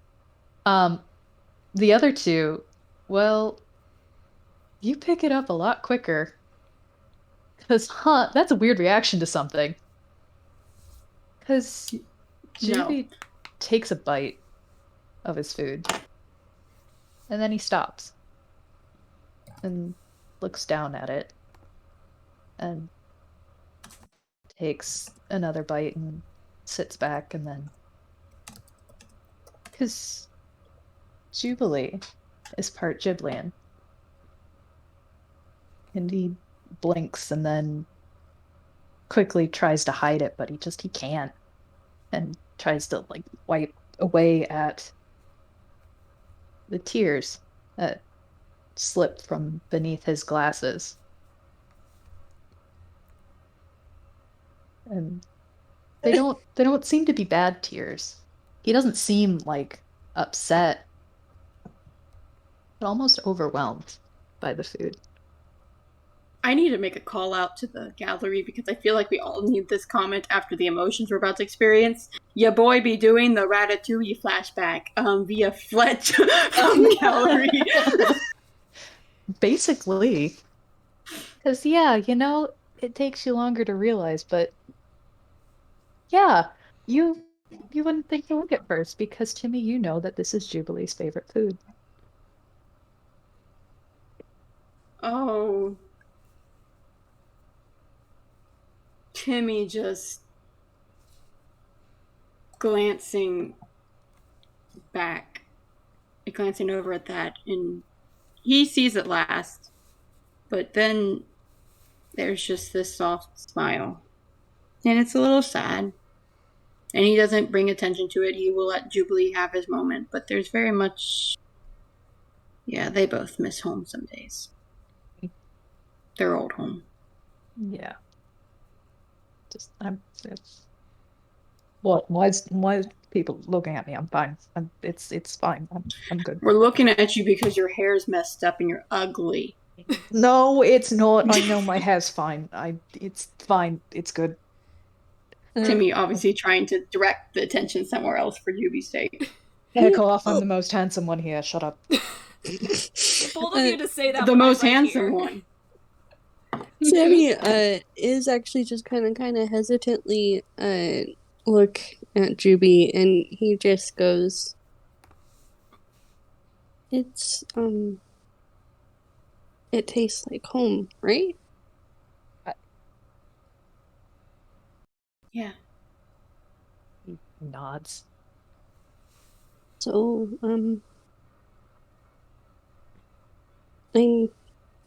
The other two, well, you pick it up a lot quicker. Because, that's a weird reaction to something. Because Jubi takes a bite of his food. And then he stops. And looks down at it. And takes another bite and sits back and then... Because Jubilee is part Giblean. And he blinks and then quickly tries to hide it, but he can't. And tries to, like, wipe away at the tears that slip from beneath his glasses. And they don't seem to be bad tears. He doesn't seem, like, upset, but almost overwhelmed by the food. I need to make a call out to the gallery because I feel like we all need this comment after the emotions we're about to experience. Ya boy be doing the Ratatouille flashback via Fletch gallery. Basically. Because, yeah, you know, it takes you longer to realize, but yeah, you wouldn't think to look at first because, Timmy, you know that this is Jubilee's favorite food. Oh. Timmy just glancing back, glancing over at that, and he sees it last, but then there's just this soft smile, and it's a little sad, and he doesn't bring attention to it. He will let Jubilee have his moment, but there's very much, yeah, they both miss home some days. Their old home. Yeah. What? Why is people looking at me? I'm fine. It's fine. I'm good. We're looking at you because your hair's messed up and you're ugly. No, it's not. I know my hair's fine. It's fine. It's good. Timmy obviously trying to direct the attention somewhere else for Jubi's sake. Heck off! I'm the most handsome one here. Shut up. Bold of you to say that. The most right handsome here. one. Sammy is actually just kind of hesitantly look at Jubi, and he just goes, "It's it tastes like home, right?" Yeah. He nods. So I'm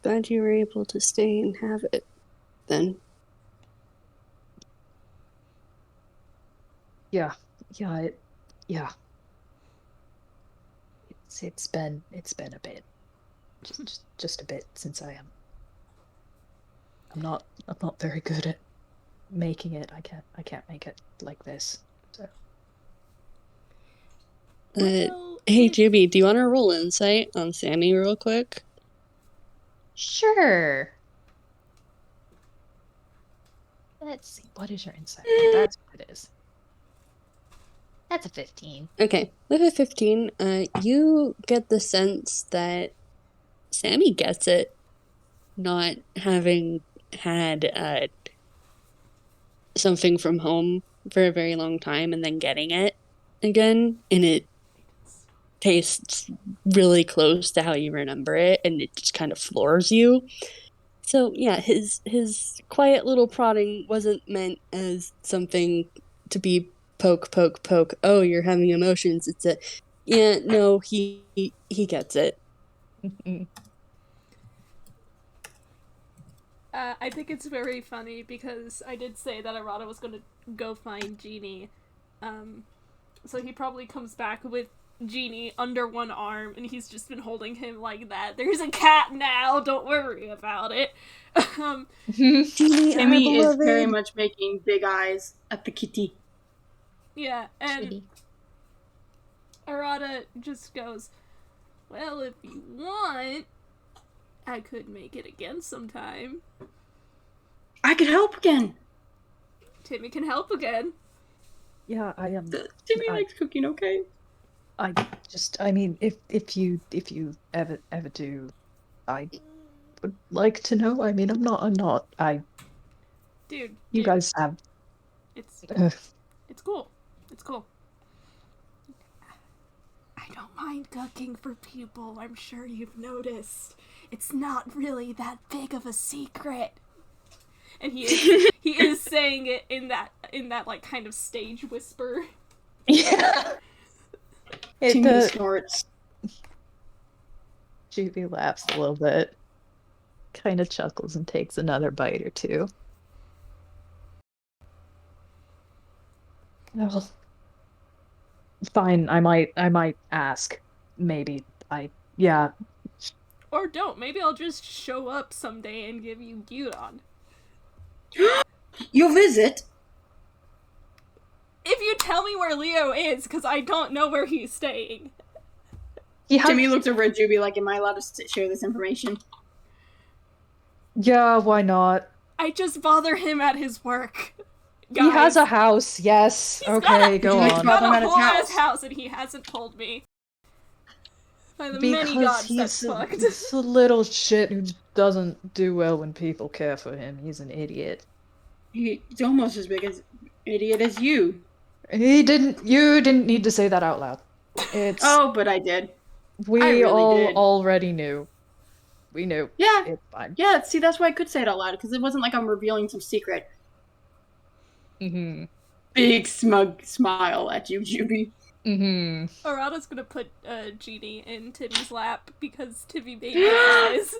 glad you were able to stay and have it then. Yeah. It's been a bit. Just a bit since I'm not very good at making it. I can't make it like this. So. Well, Hey Jubi, do you want to roll insight on Sammy real quick? Sure. Let's see. What is your insight? That's what it is. That's a 15. Okay, with a 15, you get the sense that Sammy gets it, not having had something from home for a very long time and then getting it again, and it tastes really close to how you remember it, and it just kind of floors you. So yeah, his quiet little prodding wasn't meant as something to be poke, oh, you're having emotions. It's a, yeah, no, he gets it. I think it's very funny because I did say that Arata was going to go find Genie. So he probably comes back with Genie under one arm, and he's just been holding him like that. There's a cat now, don't worry about it. Timmy is very much making big eyes at the kitty. Yeah, and Arata just goes, well, if you want, I could make it again sometime. I could help again. Timmy can help again. Yeah, I am. Timmy likes cooking, okay? I mean, if you ever do, I would like to know. I mean, I'm not. Dude. You guys have. It's cool. It's cool. I don't mind cooking for people. I'm sure you've noticed. It's not really that big of a secret. And he is saying it in that like kind of stage whisper. Yeah. Timmy snorts. Jubi laughs a little bit. kind of chuckles and takes another bite or two. Well, fine, I might ask. Maybe yeah. Or don't. Maybe I'll just show up someday and give you Yukon. You'll visit? If you tell me where Leo is, because I don't know where he's staying. Timmy looks over at Jubi like, am I allowed to share this information? Yeah, why not? I just bother him at his work. Guys, he has a house, yes. Okay, go on. He's got a whole ass house and he hasn't told me. By the many gods that's fucked. He's a little shit who doesn't do well when people care for him. He's an idiot. He's almost as big as idiot as you. You didn't need to say that out loud. Oh, but I did. We really all did. already knew. We knew. Yeah. It's fine. Yeah, see, that's why I could say it out loud, because it wasn't like I'm revealing some secret. Mm-hmm. Big smug smile at you, Jubi. Mm-hmm. Arata's gonna put Genie in Timmy's lap because Timmy made her eyes.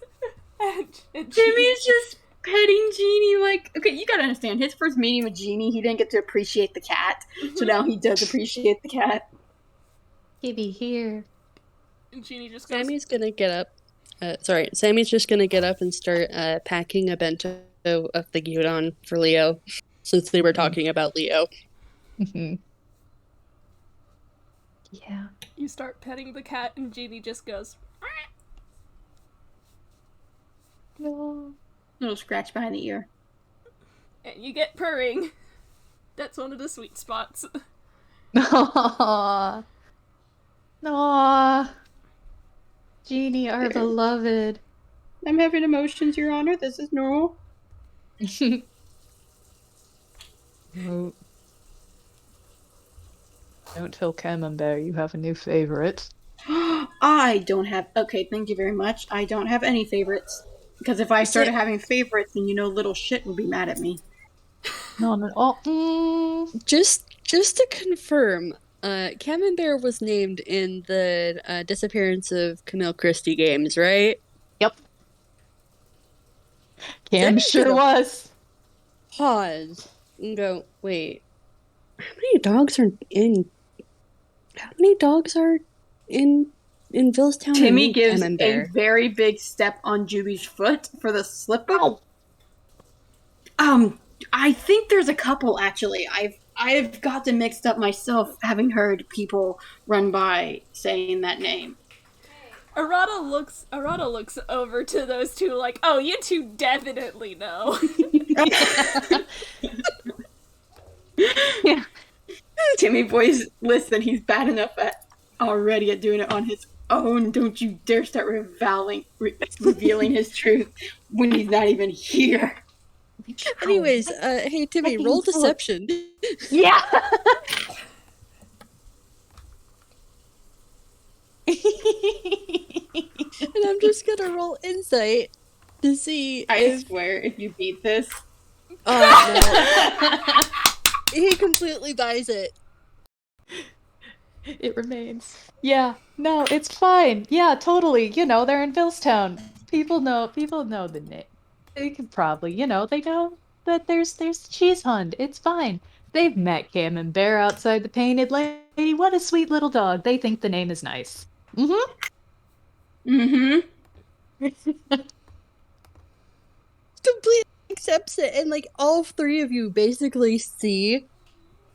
and Timmy's just petting Genie like... Okay, you gotta understand, his first meeting with Genie, he didn't get to appreciate the cat. So now he does appreciate the cat. Gibby here. And Genie just goes... Sammy's gonna get up. Sammy's just gonna get up and start packing a bento of the gyudon for Leo, since they were talking about Leo. Mm-hmm. Yeah. You start petting the cat and Genie just goes... No. Little scratch behind the ear. And you get purring. That's one of the sweet spots. Aww. Aww. Genie, our beloved. I'm having emotions, Your Honor. This is normal. Oh. Don't tell Camembert you have a new favorite. I don't have... Okay, thank you very much. I don't have any favorites. Because if I started having favorites, then little shit would be mad at me. No. Oh. Just to confirm, Camembert was named in the Disappearance of Camille Christie games, right? Yep. Cam sure was. Pause and go, wait, how many dogs are in Villestown? Timmy gives Camembert? a very big step on Jubi's foot for the slip-up. I think there's a couple, actually. I've got them mixed up myself, having heard people run by saying that name. Arata looks over to those two like, oh, you two definitely know. Yeah. Timmy boys, listen, he's bad enough already at doing it on his own. Don't you dare start revealing his truth when he's not even here. Anyways, hey Timmy, roll deception. Yeah. And I'm just gonna roll insight to see. I swear, if you beat this, oh no, he completely buys it. It remains. Yeah. No, it's fine. Yeah, totally. They're in Villestown. People know the name. They can probably, they know that there's the cheese hunt. It's fine. They've met Camembert outside the Painted Lady. What a sweet little dog. They think the name is nice. Completely accepts it, and all three of you basically see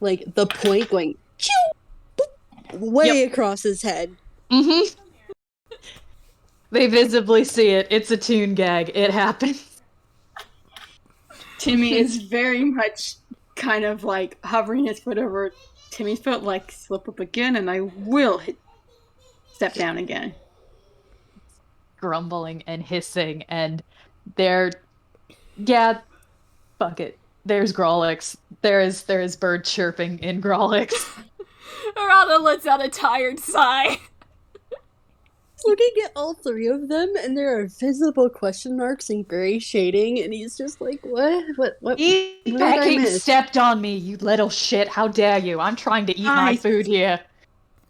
the point going way across his head. They visibly see it. It's a toon gag. It happens. Timmy is very much kind of hovering his foot over Timmy's foot, slip up again, and I will step down again. Grumbling and hissing, and fuck it. There's Grolix. There is bird chirping in Grolix. Arata lets out a tired sigh. Looking at all three of them, and there are visible question marks and gray shading, and he's just like, what You fucking stepped on me, you little shit. How dare you? I'm trying to eat my food here.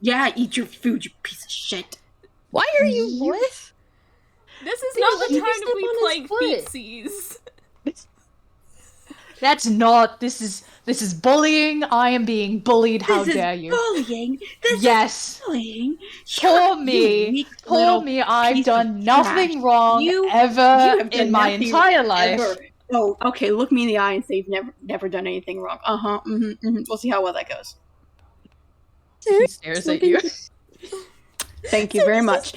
Yeah, eat your food, you piece of shit. Why are you what? This is Dude, not the you time step to be on playing his foot. feetsies. That's not. This is bullying. I am being bullied. How This is dare you? bullying. This Yes. is bullying. Poor You me. weak Poor little me. I've piece done of nothing trash. wrong You ever have done in my nothing entire life. ever. Oh, okay. Look me in the eye and say you've never done anything wrong. We'll see how well that goes. He stares at you. Thank you very much.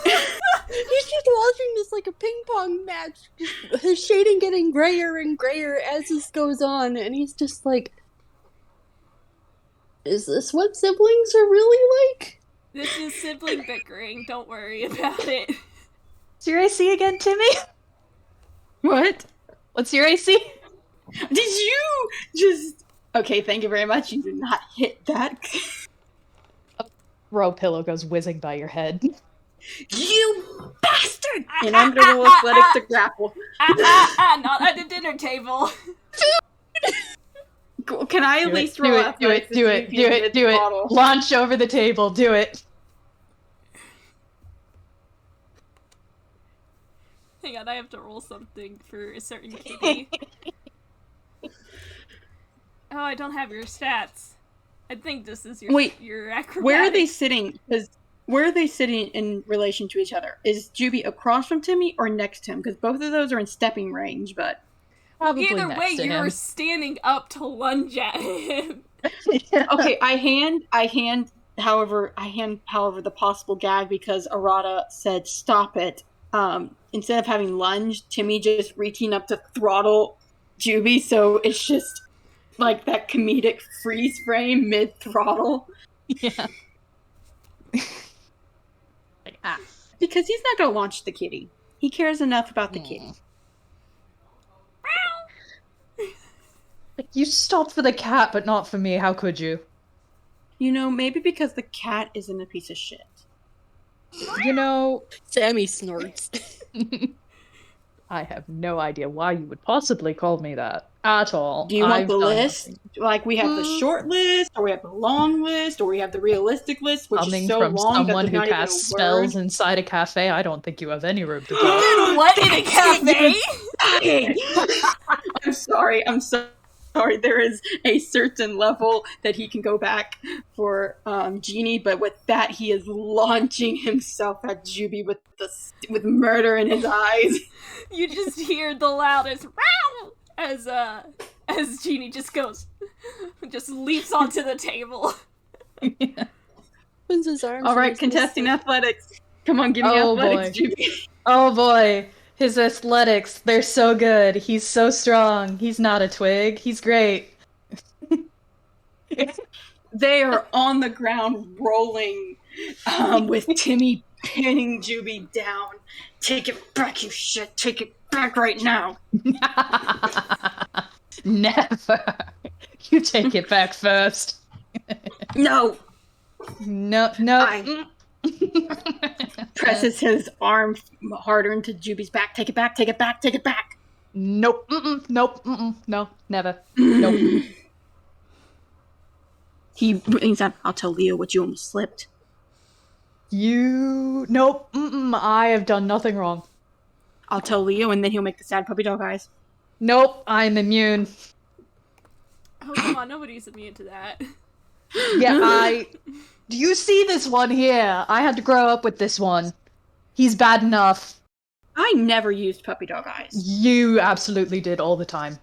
He's just watching this like a ping pong match. Just his shading getting grayer and grayer as this goes on, and he's just like, "Is this what siblings are really like?" This is sibling bickering. Don't worry about it. What's your AC again, Timmy? What? What's your AC? Did you just... Okay, thank you very much. You did not hit that. Row pillow goes whizzing by your head. You bastard! And I'm gonna roll athletics to grapple. Not at the dinner table. Can I at least roll athletics? Do it. Launch over the table. Do it. Hang on, I have to roll something for a certain kitty. Oh, I don't have your stats. I think this is your acrobatics. Where are they sitting? Because where are they sitting in relation to each other? Is Jubi across from Timmy or next to him? Because both of those are in stepping range, but... Probably Either next way, to you're him. standing up to lunge at him. Okay, I hand, however, the possible gag because Arata said stop it. Instead of having lunge, Timmy just reaching up to throttle Jubi, so it's just like that comedic freeze frame mid-throttle. Yeah. Like, Because he's not gonna launch the kitty. He cares enough about the kitty. Like, you stopped for the cat, but not for me. How could you? You know, maybe because the cat isn't a piece of shit. You know, Sammy snorts. I have no idea why you would possibly call me that at all. Do you want I've the done list? nothing. Like, we have the short list, or we have the long list, or we have the realistic list, which Coming is so from long someone that who there's not casts even a word. spells inside a cafe, I don't think you have any room to talk. What, in a cafe? I'm sorry. There is a certain level that he can go back for Genie, but with that, he is launching himself at Jubi with murder in his eyes. You just hear the loudest "Row!" as Genie just leaps onto the table. Yeah. Opens his arms. All right, contesting athletics. Come on, give me athletics, Jubi. Oh boy, his athletics, they're so good. He's so strong. He's not a twig. He's great. They are on the ground rolling with Timmy pinning Jubi down. Take it back, you shit. Take it back right now. Never. You take it back first. No. No. Presses his arm harder into Jubi's back. Take it back, take it back, take it back. Nope. Nope. No, never. Nope. He brings up, I'll tell Leo what you almost slipped. Nope. I have done nothing wrong. I'll tell Leo and then he'll make the sad puppy dog eyes. Nope, I'm immune. Oh, come on, nobody's immune to that. Yeah, Do you see this one here? I had to grow up with this one. He's bad enough. I never used puppy dog eyes. You absolutely did all the time.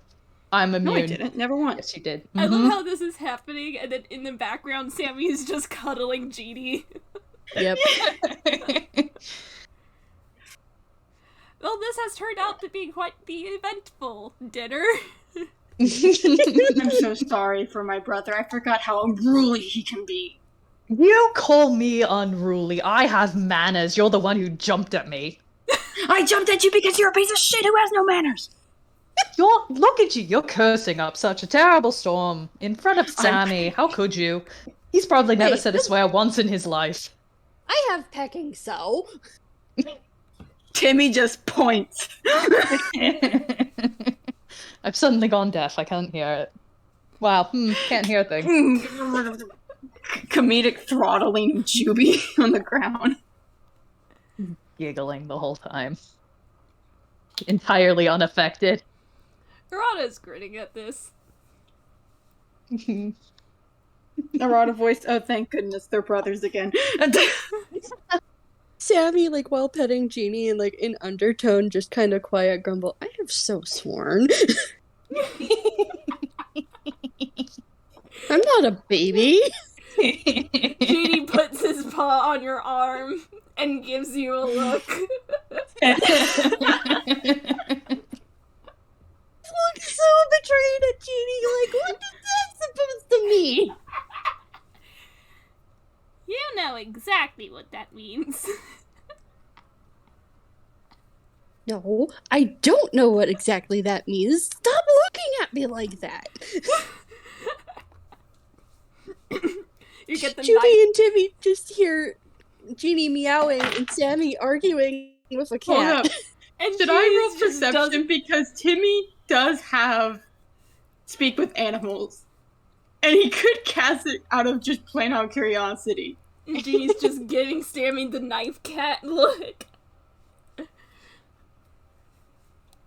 I'm immune. No, I didn't. Never once. Yes, you did. I love how this is happening, and then in the background, Sammy is just cuddling Genie. Yep. Well, this has turned out to be quite the eventful dinner. I'm so sorry for my brother. I forgot how unruly he can be. You call me unruly. I have manners. You're the one who jumped at me. I jumped at you because you're a piece of shit who has no manners. Look at you. You're cursing up such a terrible storm in front of Sammy. How could you? He's probably never said a swear once in his life. I have pecking so. Timmy just points. I've suddenly gone deaf. I can't hear it. Wow. Can't hear a thing. Comedic throttling of Jubi on the ground. giggling the whole time. Entirely unaffected. Arata's grinning at this. Arata voice, oh thank goodness, they're brothers again. Sammy, like, while petting Genie in, like, in undertone, just kind of quiet grumble, I have so sworn. I'm not a baby. Genie puts his paw on your arm and gives you a look. Look so betrayed at Genie, like, what is that supposed to mean? You know exactly what that means. No, I don't know what exactly that means. Stop looking at me like that. You get the Jubi knife. and Timmy just hear Genie meowing and Sammy arguing with a Hold cat. up. And Should I roll Genie's just perception? Because Timmy does have speak with animals. And he could cast it out of just plain out curiosity. And Genie's just giving Sammy the knife cat look.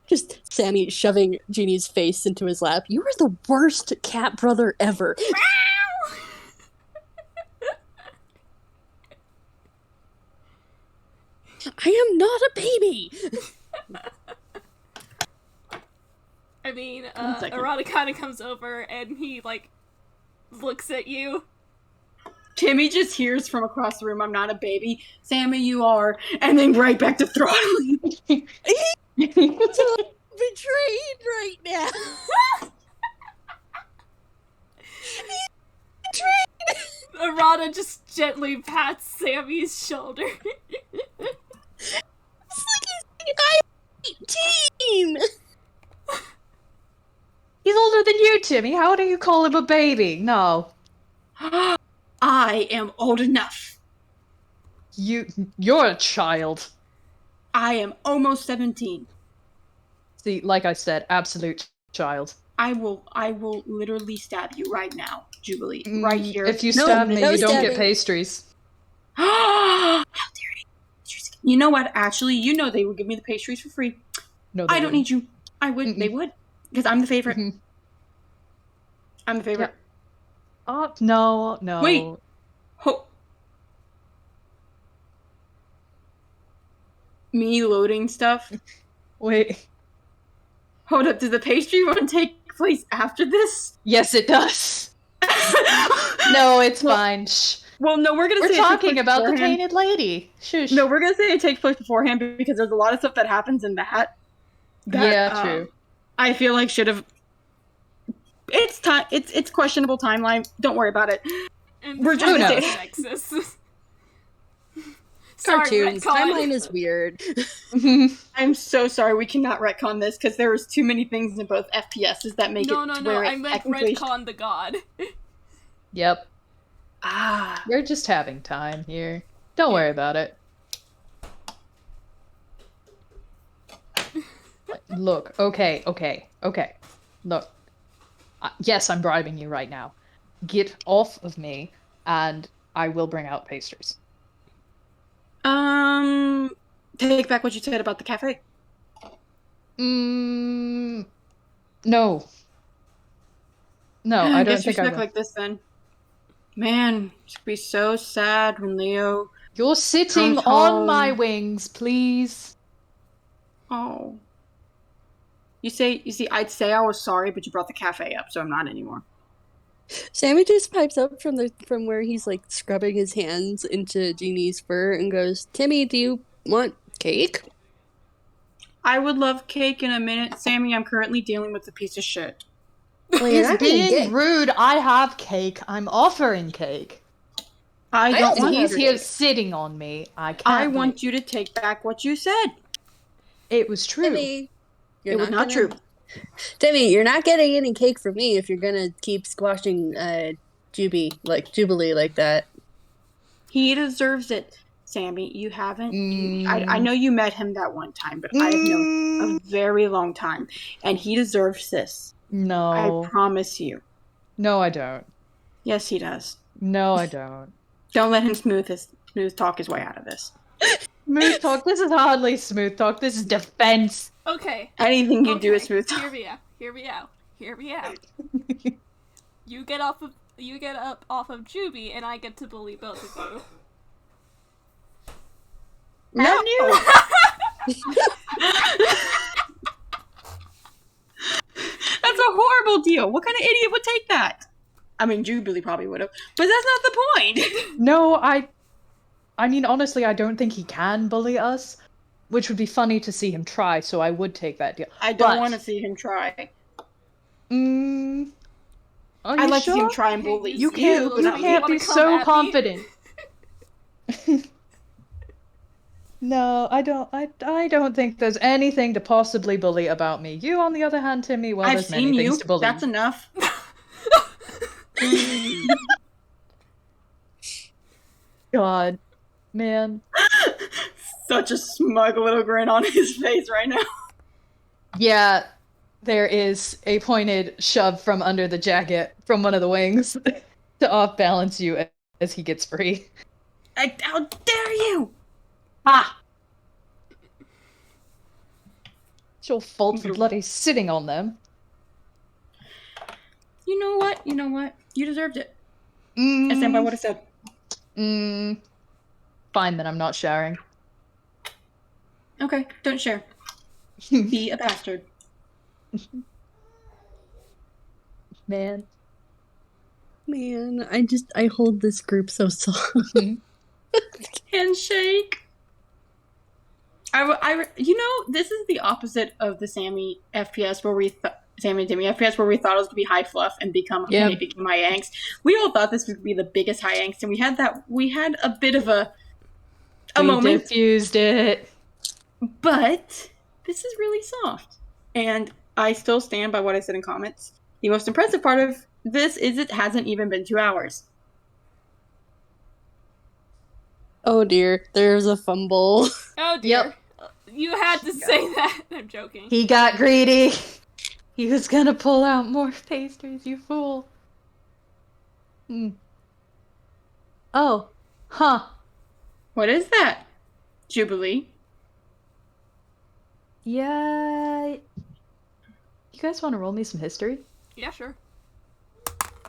Just Sammy shoving Genie's face into his lap. You are the worst cat brother ever. I am not a baby. I mean, 1 second. Arata kind of comes over and he, like, looks at you. Timmy just hears from across the room, I'm not a baby. Sammy, you are. And then right back to throttling. So betrayed right now. Betrayed. Arata just gently pats Sammy's shoulder. It's like he's I'm 18. He's older than you, Timmy. How do you call him a baby? No. I am old enough. You're a child. I am almost 17. See, like I said, absolute child. I will literally stab you right now, Jubilee. Right here. If you stab me, no you don't stabbing. get pastries. How dare you? You know what? Actually, you know they would give me the pastries for free. No, I don't need you. I would. Mm-mm. They would. Because I'm the favorite. Mhm. I'm the favorite. Oh, no. Wait. Me loading stuff? Wait. Hold up, does the pastry run take place after this? Yes, it does. No, it's fine. Shh. Well, no, we're We're say talking about the beforehand. painted lady. Shush. No, we're gonna say it takes place beforehand because there's a lot of stuff that happens in that Yeah, true. I feel like should have. It's time. It's questionable timeline. Don't worry about it. And We're just gonna say Nexus. Sorry, Cartoons. retcon. Timeline is weird. I'm so sorry. We cannot retcon this because there was too many things in both FPSs that make No, it no, to no. where I it meant technically. retcon the god. Yep. Ah. We're just having time here. Don't worry about it. Look, okay. Look. Yes, I'm bribing you right now. Get off of me, and I will bring out pastries. Take back what you said about the cafe. No. No, I I don't guess think you're I stuck will. like this then. Man, it's gonna be so sad when Leo. You're sitting Comes on my home. wings, please. Oh. You see, I'd say I was sorry, but you brought the cafe up, so I'm not anymore. Sammy just pipes up from where he's like scrubbing his hands into Genie's fur and goes, Timmy, do you want cake? I would love cake in a minute, Sammy. I'm currently dealing with a piece of shit. Well, you're He's not gonna being get rude. I have cake. I'm offering cake. I I don't also want He's have here cake. sitting on me. I can't. I want you to take back what you said. It was true. Timmy, It was not true. Timmy, you're not getting any cake from me if you're gonna keep squashing Jubilee like that. He deserves it, Sammy. You haven't. I know you met him that one time, but I have known a very long time, and he deserves this. No. I promise you. No, I don't. Yes, he does. No, I don't. Don't let him smooth talk his way out of this. smooth talk. This is hardly smooth talk. This is defense. Okay. Anything you do is smooth talk. Hear me out. You get up off of Jubi, and I get to bully both of you. No. That's a horrible deal. What kind of idiot would take that? I mean, Jubilee probably would have, but that's not the point. No, I mean, honestly, I don't think he can bully us, which would be funny to see him try, so I would take that deal. I don't want to see him try. I'd like to see him try and bully you. Can't be so confident. No, I don't think there's anything to possibly bully about me. You, on the other hand, Timmy, well, there's many things to bully. That's enough. God, man. Such a smug little grin on his face right now. Yeah, there is a pointed shove from under the jacket from one of the wings to off-balance you as he gets free. How dare you! Ah! It's your fault for bloody sitting on them. You know what? You deserved it. As Senpai would have said. Fine, then I'm not sharing. Okay, don't share. Be a bastard. Man, I hold this group so soft. Handshake. This is the opposite of the Sammy FPS Sammy and Timmy FPS where we thought it was going to be high fluff and become high angst. We all thought this would be the biggest high angst, and we had a bit of a moment. We diffused it. But this is really soft. And I still stand by what I said in comments. The most impressive part of this is it hasn't even been 2 hours. Oh dear, there's a fumble. Oh dear. Yep. You had to say that. I'm joking. He got greedy. He was gonna pull out more pastries, you fool. Oh. Huh. What is that? Jubilee? Yeah. You guys want to roll me some history? Yeah, sure.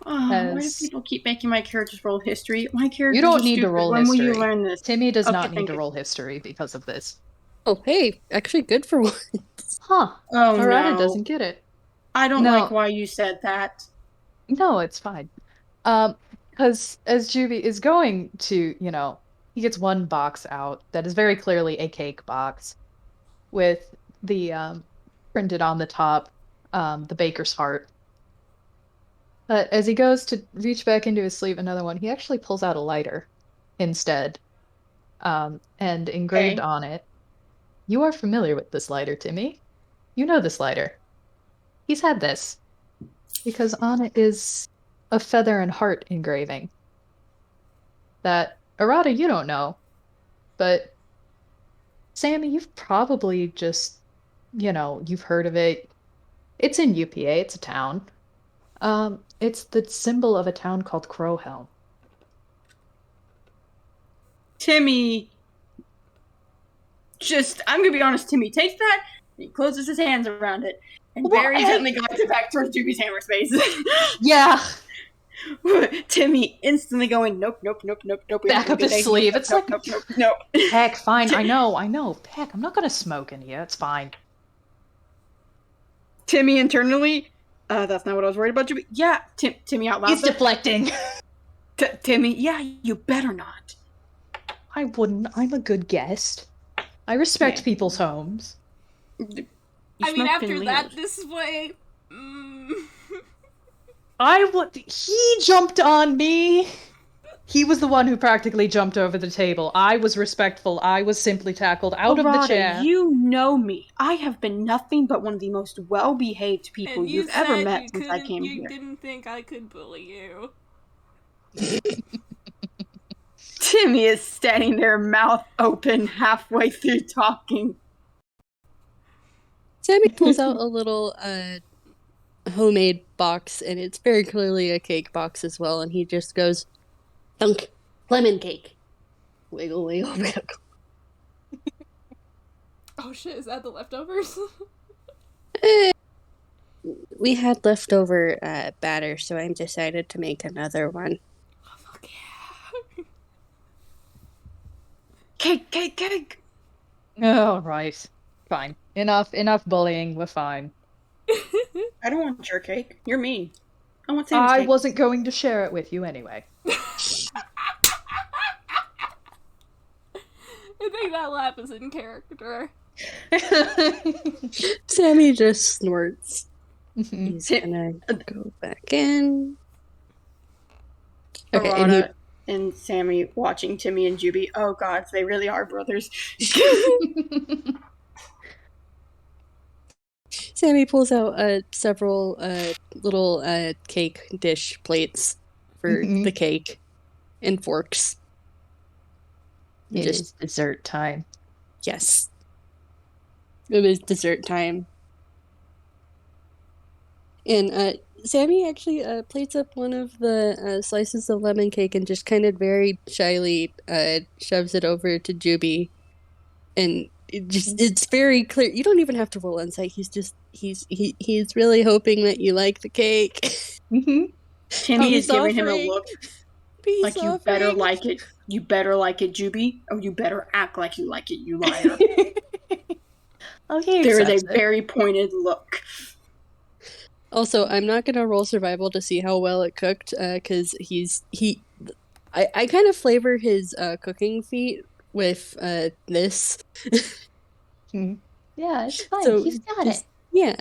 Oh, why do people keep making my characters roll history? My characters You don't need to roll when history. When will you learn this? Timmy does not need to roll history because of this. Oh, hey, actually good for once. Huh. Oh, Arata no. doesn't get it. I don't like why you said that. No, it's fine. Because as Jubi is going to, he gets one box out that is very clearly a cake box with the, printed on the top, the baker's heart. But as he goes to reach back into his sleeve another one, he actually pulls out a lighter instead. And engraved on it, you are familiar with this lighter, Timmy. You know this lighter. He's had this. Because on it is a feather and heart engraving. That, Arata, you don't know. But, Sammy, you've probably just, you've heard of it. It's in UPA, it's a town. It's the symbol of a town called Crowhelm. Timmy, I'm gonna be honest, Timmy takes that, he closes his hands around it, and very gently glides it back towards Jubi's hammer space. Yeah! Timmy instantly going, nope. Back up his sleeve. Nope, it's like, no. Heck, fine, I know. Heck, I'm not gonna smoke in here, it's fine. Timmy internally, that's not what I was worried about. Yeah, Timmy out loud. He's deflecting. Timmy, yeah, you better not. I wouldn't. I'm a good guest. I respect people's homes. After that display... He jumped on me! He was the one who practically jumped over the table. I was respectful. I was simply tackled out of the chair. You know me. I have been nothing but one of the most well-behaved people you've ever met since I came here. You didn't think I could bully you. Timmy is standing there, mouth open, halfway through talking. Sammy pulls out a little homemade box, and it's very clearly a cake box as well, and he just goes, thunk, lemon cake. Wiggle, wiggle, wiggle. Oh shit, is that the leftovers? We had leftover batter, so I decided to make another one. Oh, fuck yeah. Cake! Oh, right. Fine. Enough bullying. We're fine. I don't want your cake. You're mean. I want Sammy's I cake. wasn't going to share it with you anyway. I think that laugh is in character. Sammy just snorts. Mhm. He's gonna go back in. Okay, and Arata and Sammy watching Timmy and Jubi. Oh god, they really are brothers. Sammy pulls out several little cake dish plates for the cake and forks. It is dessert time. Yes. It is dessert time. And Sammy actually plates up one of the slices of lemon cake and just kind of very shyly shoves it over to Jubi. And it's very clear. You don't even have to roll insight. He's really hoping that you like the cake. Timmy is Peace giving him a offering. look Peace like you better like it. You better like it, Jubi, or you better act like you like it, you liar. Okay, There is a very pointed look. Also, I'm not gonna roll survival to see how well it cooked, because I kind of flavor his cooking feat with this. Yeah, it's fine. So He's got just- it. Yeah.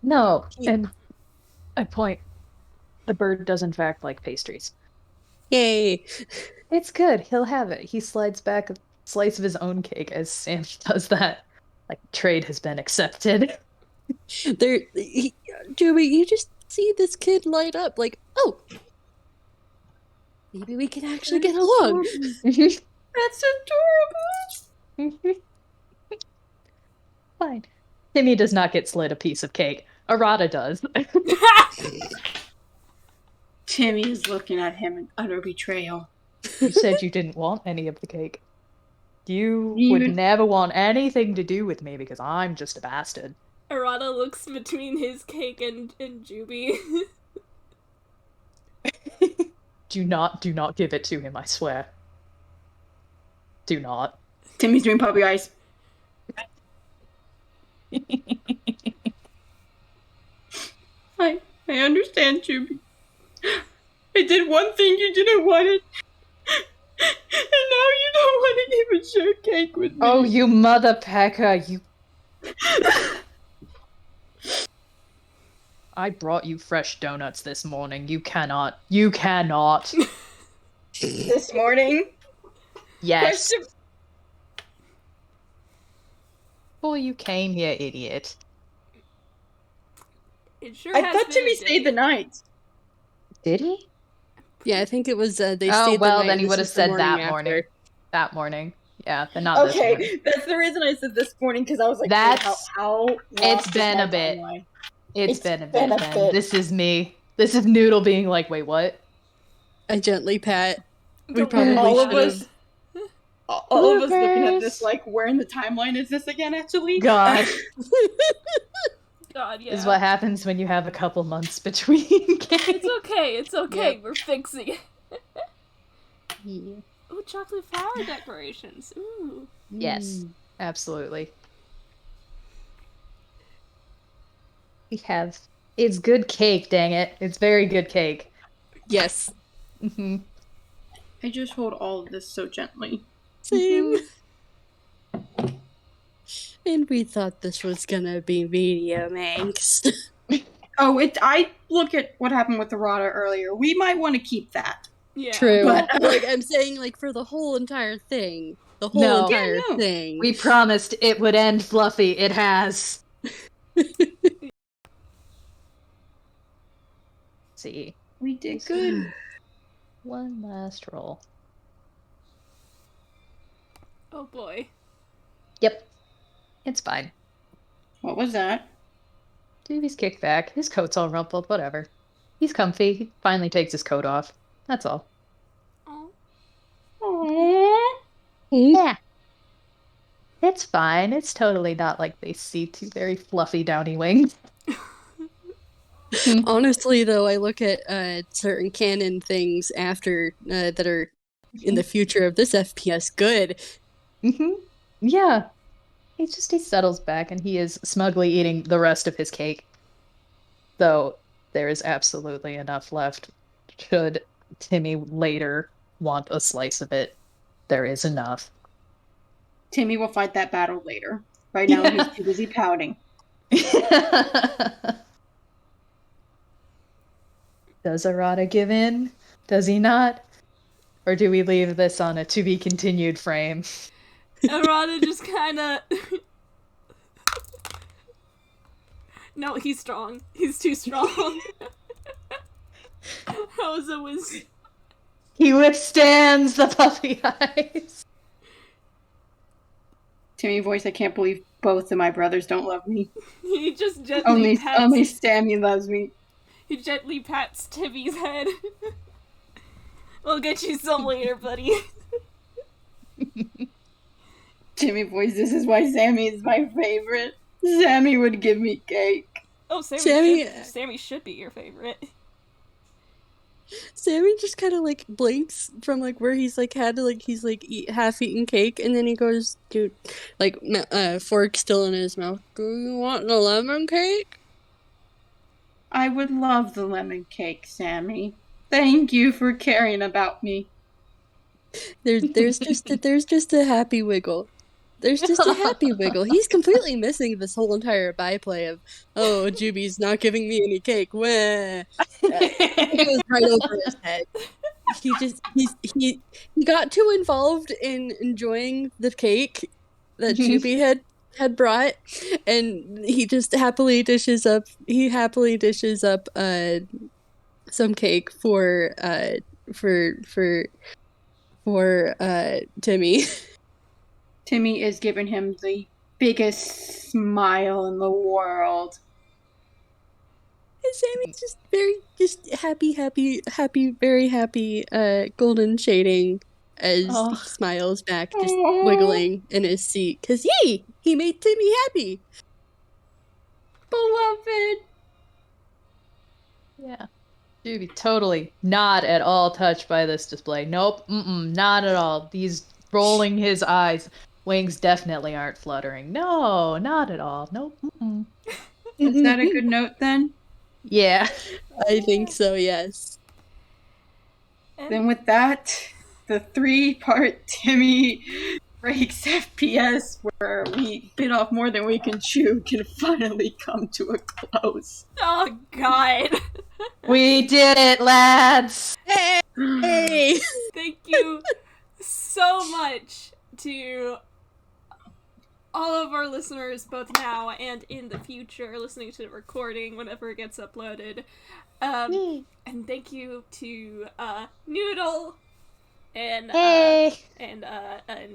No, and I point. The bird does in fact like pastries. Yay. It's good. He'll have it. He slides back a slice of his own cake as Sammy does that. Like, trade has been accepted. Jubi, you just see this kid light up like, oh, maybe we can actually get along. That's adorable. Fine. Timmy does not get slid a piece of cake. Arata does. Timmy is looking at him in utter betrayal. You said you didn't want any of the cake. You You- would never want anything to do with me because I'm just a bastard. Arata looks between his cake and Jubi. Do not give it to him, I swear. Do not. Timmy's doing puppy eyes. I understand, Jubi. I did one thing you didn't want it. And now you don't want to even share cake with me. Oh, you mother pecker, you... I brought you fresh donuts this morning. You cannot. This morning? Yes. Question- Before you came here, idiot. It sure I has thought been Timmy a day. stayed the night. Did he? Yeah, I think it was they stayed Oh, the well, night. then he This would have is the said morning that after. morning. That morning. Yeah, then not this morning. Okay, that's the reason I said this morning, because I was like, That's- how it's lost is been my a bit. timeline? It's It's been a been bit, a then. bit. This is me. This is Noodle being like, wait, what? I gently pat. We Don't probably worry. All of should us, have. all of us looking at Bloopers. this like, where in the timeline is this again, actually? God. God, yeah. This is what happens when you have a couple months between games. It's okay, Yep. we're fixing it. Yeah. Ooh, chocolate flower decorations. Ooh. Yes, absolutely. We have... It's good cake, dang it. It's very good cake. Yes. Mm-hmm. I just hold all of this so gently. Same. And we thought this was gonna be medium angst. Oh, I look at what happened with the Rada earlier. We might want to keep that. Yeah. True. But- like I'm saying, like for the whole entire thing. The whole No. entire Yeah, no. thing. We promised it would end fluffy. It has. See. We did good. One last roll. Oh boy. Yep. It's fine. What was that? Doobie's kicked back. His coat's all rumpled. Whatever. He's comfy. He finally takes his coat off. That's all. Oh. Aww. Yeah. It's fine. It's totally not like they see two very fluffy downy wings. Honestly, though, I look at certain canon things after that are in the future of this FPS. Good. Yeah. He settles back and he is smugly eating the rest of his cake. Though there is absolutely enough left. Should Timmy later want a slice of it, there is enough. Timmy will fight that battle later. Right now, he's too busy pouting. Does Arata give in? Does he not? Or do we leave this on a to be continued frame? Arata just kinda... No, he's strong. He's too strong. Rosa was... He withstands the puppy eyes. Timmy voice, I can't believe both of my brothers don't love me. He just gently pats... Only Sammy loves me. He gently pats Timmy's head. We'll get you some later, buddy. Timmy voice, this is why Sammy is my favorite. Sammy would give me cake. Oh, Sammy should be your favorite. Sammy just kind of like blinks from like where he's like had to like he's like eat half-eaten cake, and then he goes, dude, like fork still in his mouth. Do you want the lemon cake? I would love the lemon cake, Sammy. Thank you for caring about me. There's just a happy wiggle. There's just a happy wiggle. He's completely missing this whole entire byplay of, oh, Jubi's not giving me any cake. Wah. It goes right over his head. He got too involved in enjoying the cake that Jubi had brought, and he just happily dishes up some cake for Timmy. Timmy is giving him the biggest smile in the world. And Sammy's just happy, very happy, golden shading as he smiles back, just wiggling in his seat. Because yay! He made Timmy happy! Beloved! Yeah. Jubi totally not at all touched by this display. Nope, not at all. He's rolling his eyes. Wings definitely aren't fluttering. No, not at all. Nope. Is that a good note then? Yeah. I think so, yes. Then with that, the 3-part Timmy breaks FPS where we bit off more than we can chew can finally come to a close. Oh, God. We did it, lads! Hey! Thank you so much to all of our listeners, both now and in the future, listening to the recording whenever it gets uploaded. And thank you to Noodle and and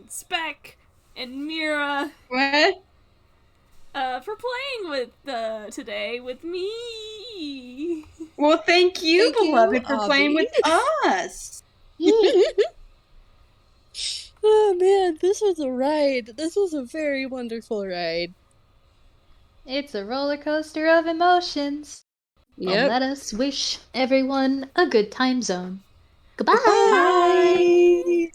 Spec and Mira. What? For playing with today with me. Well, thank you, beloved, for playing with us. Oh man, this was a ride. This was a very wonderful ride. It's a roller coaster of emotions. Yep. Let us wish everyone a good time zone. Goodbye! Bye.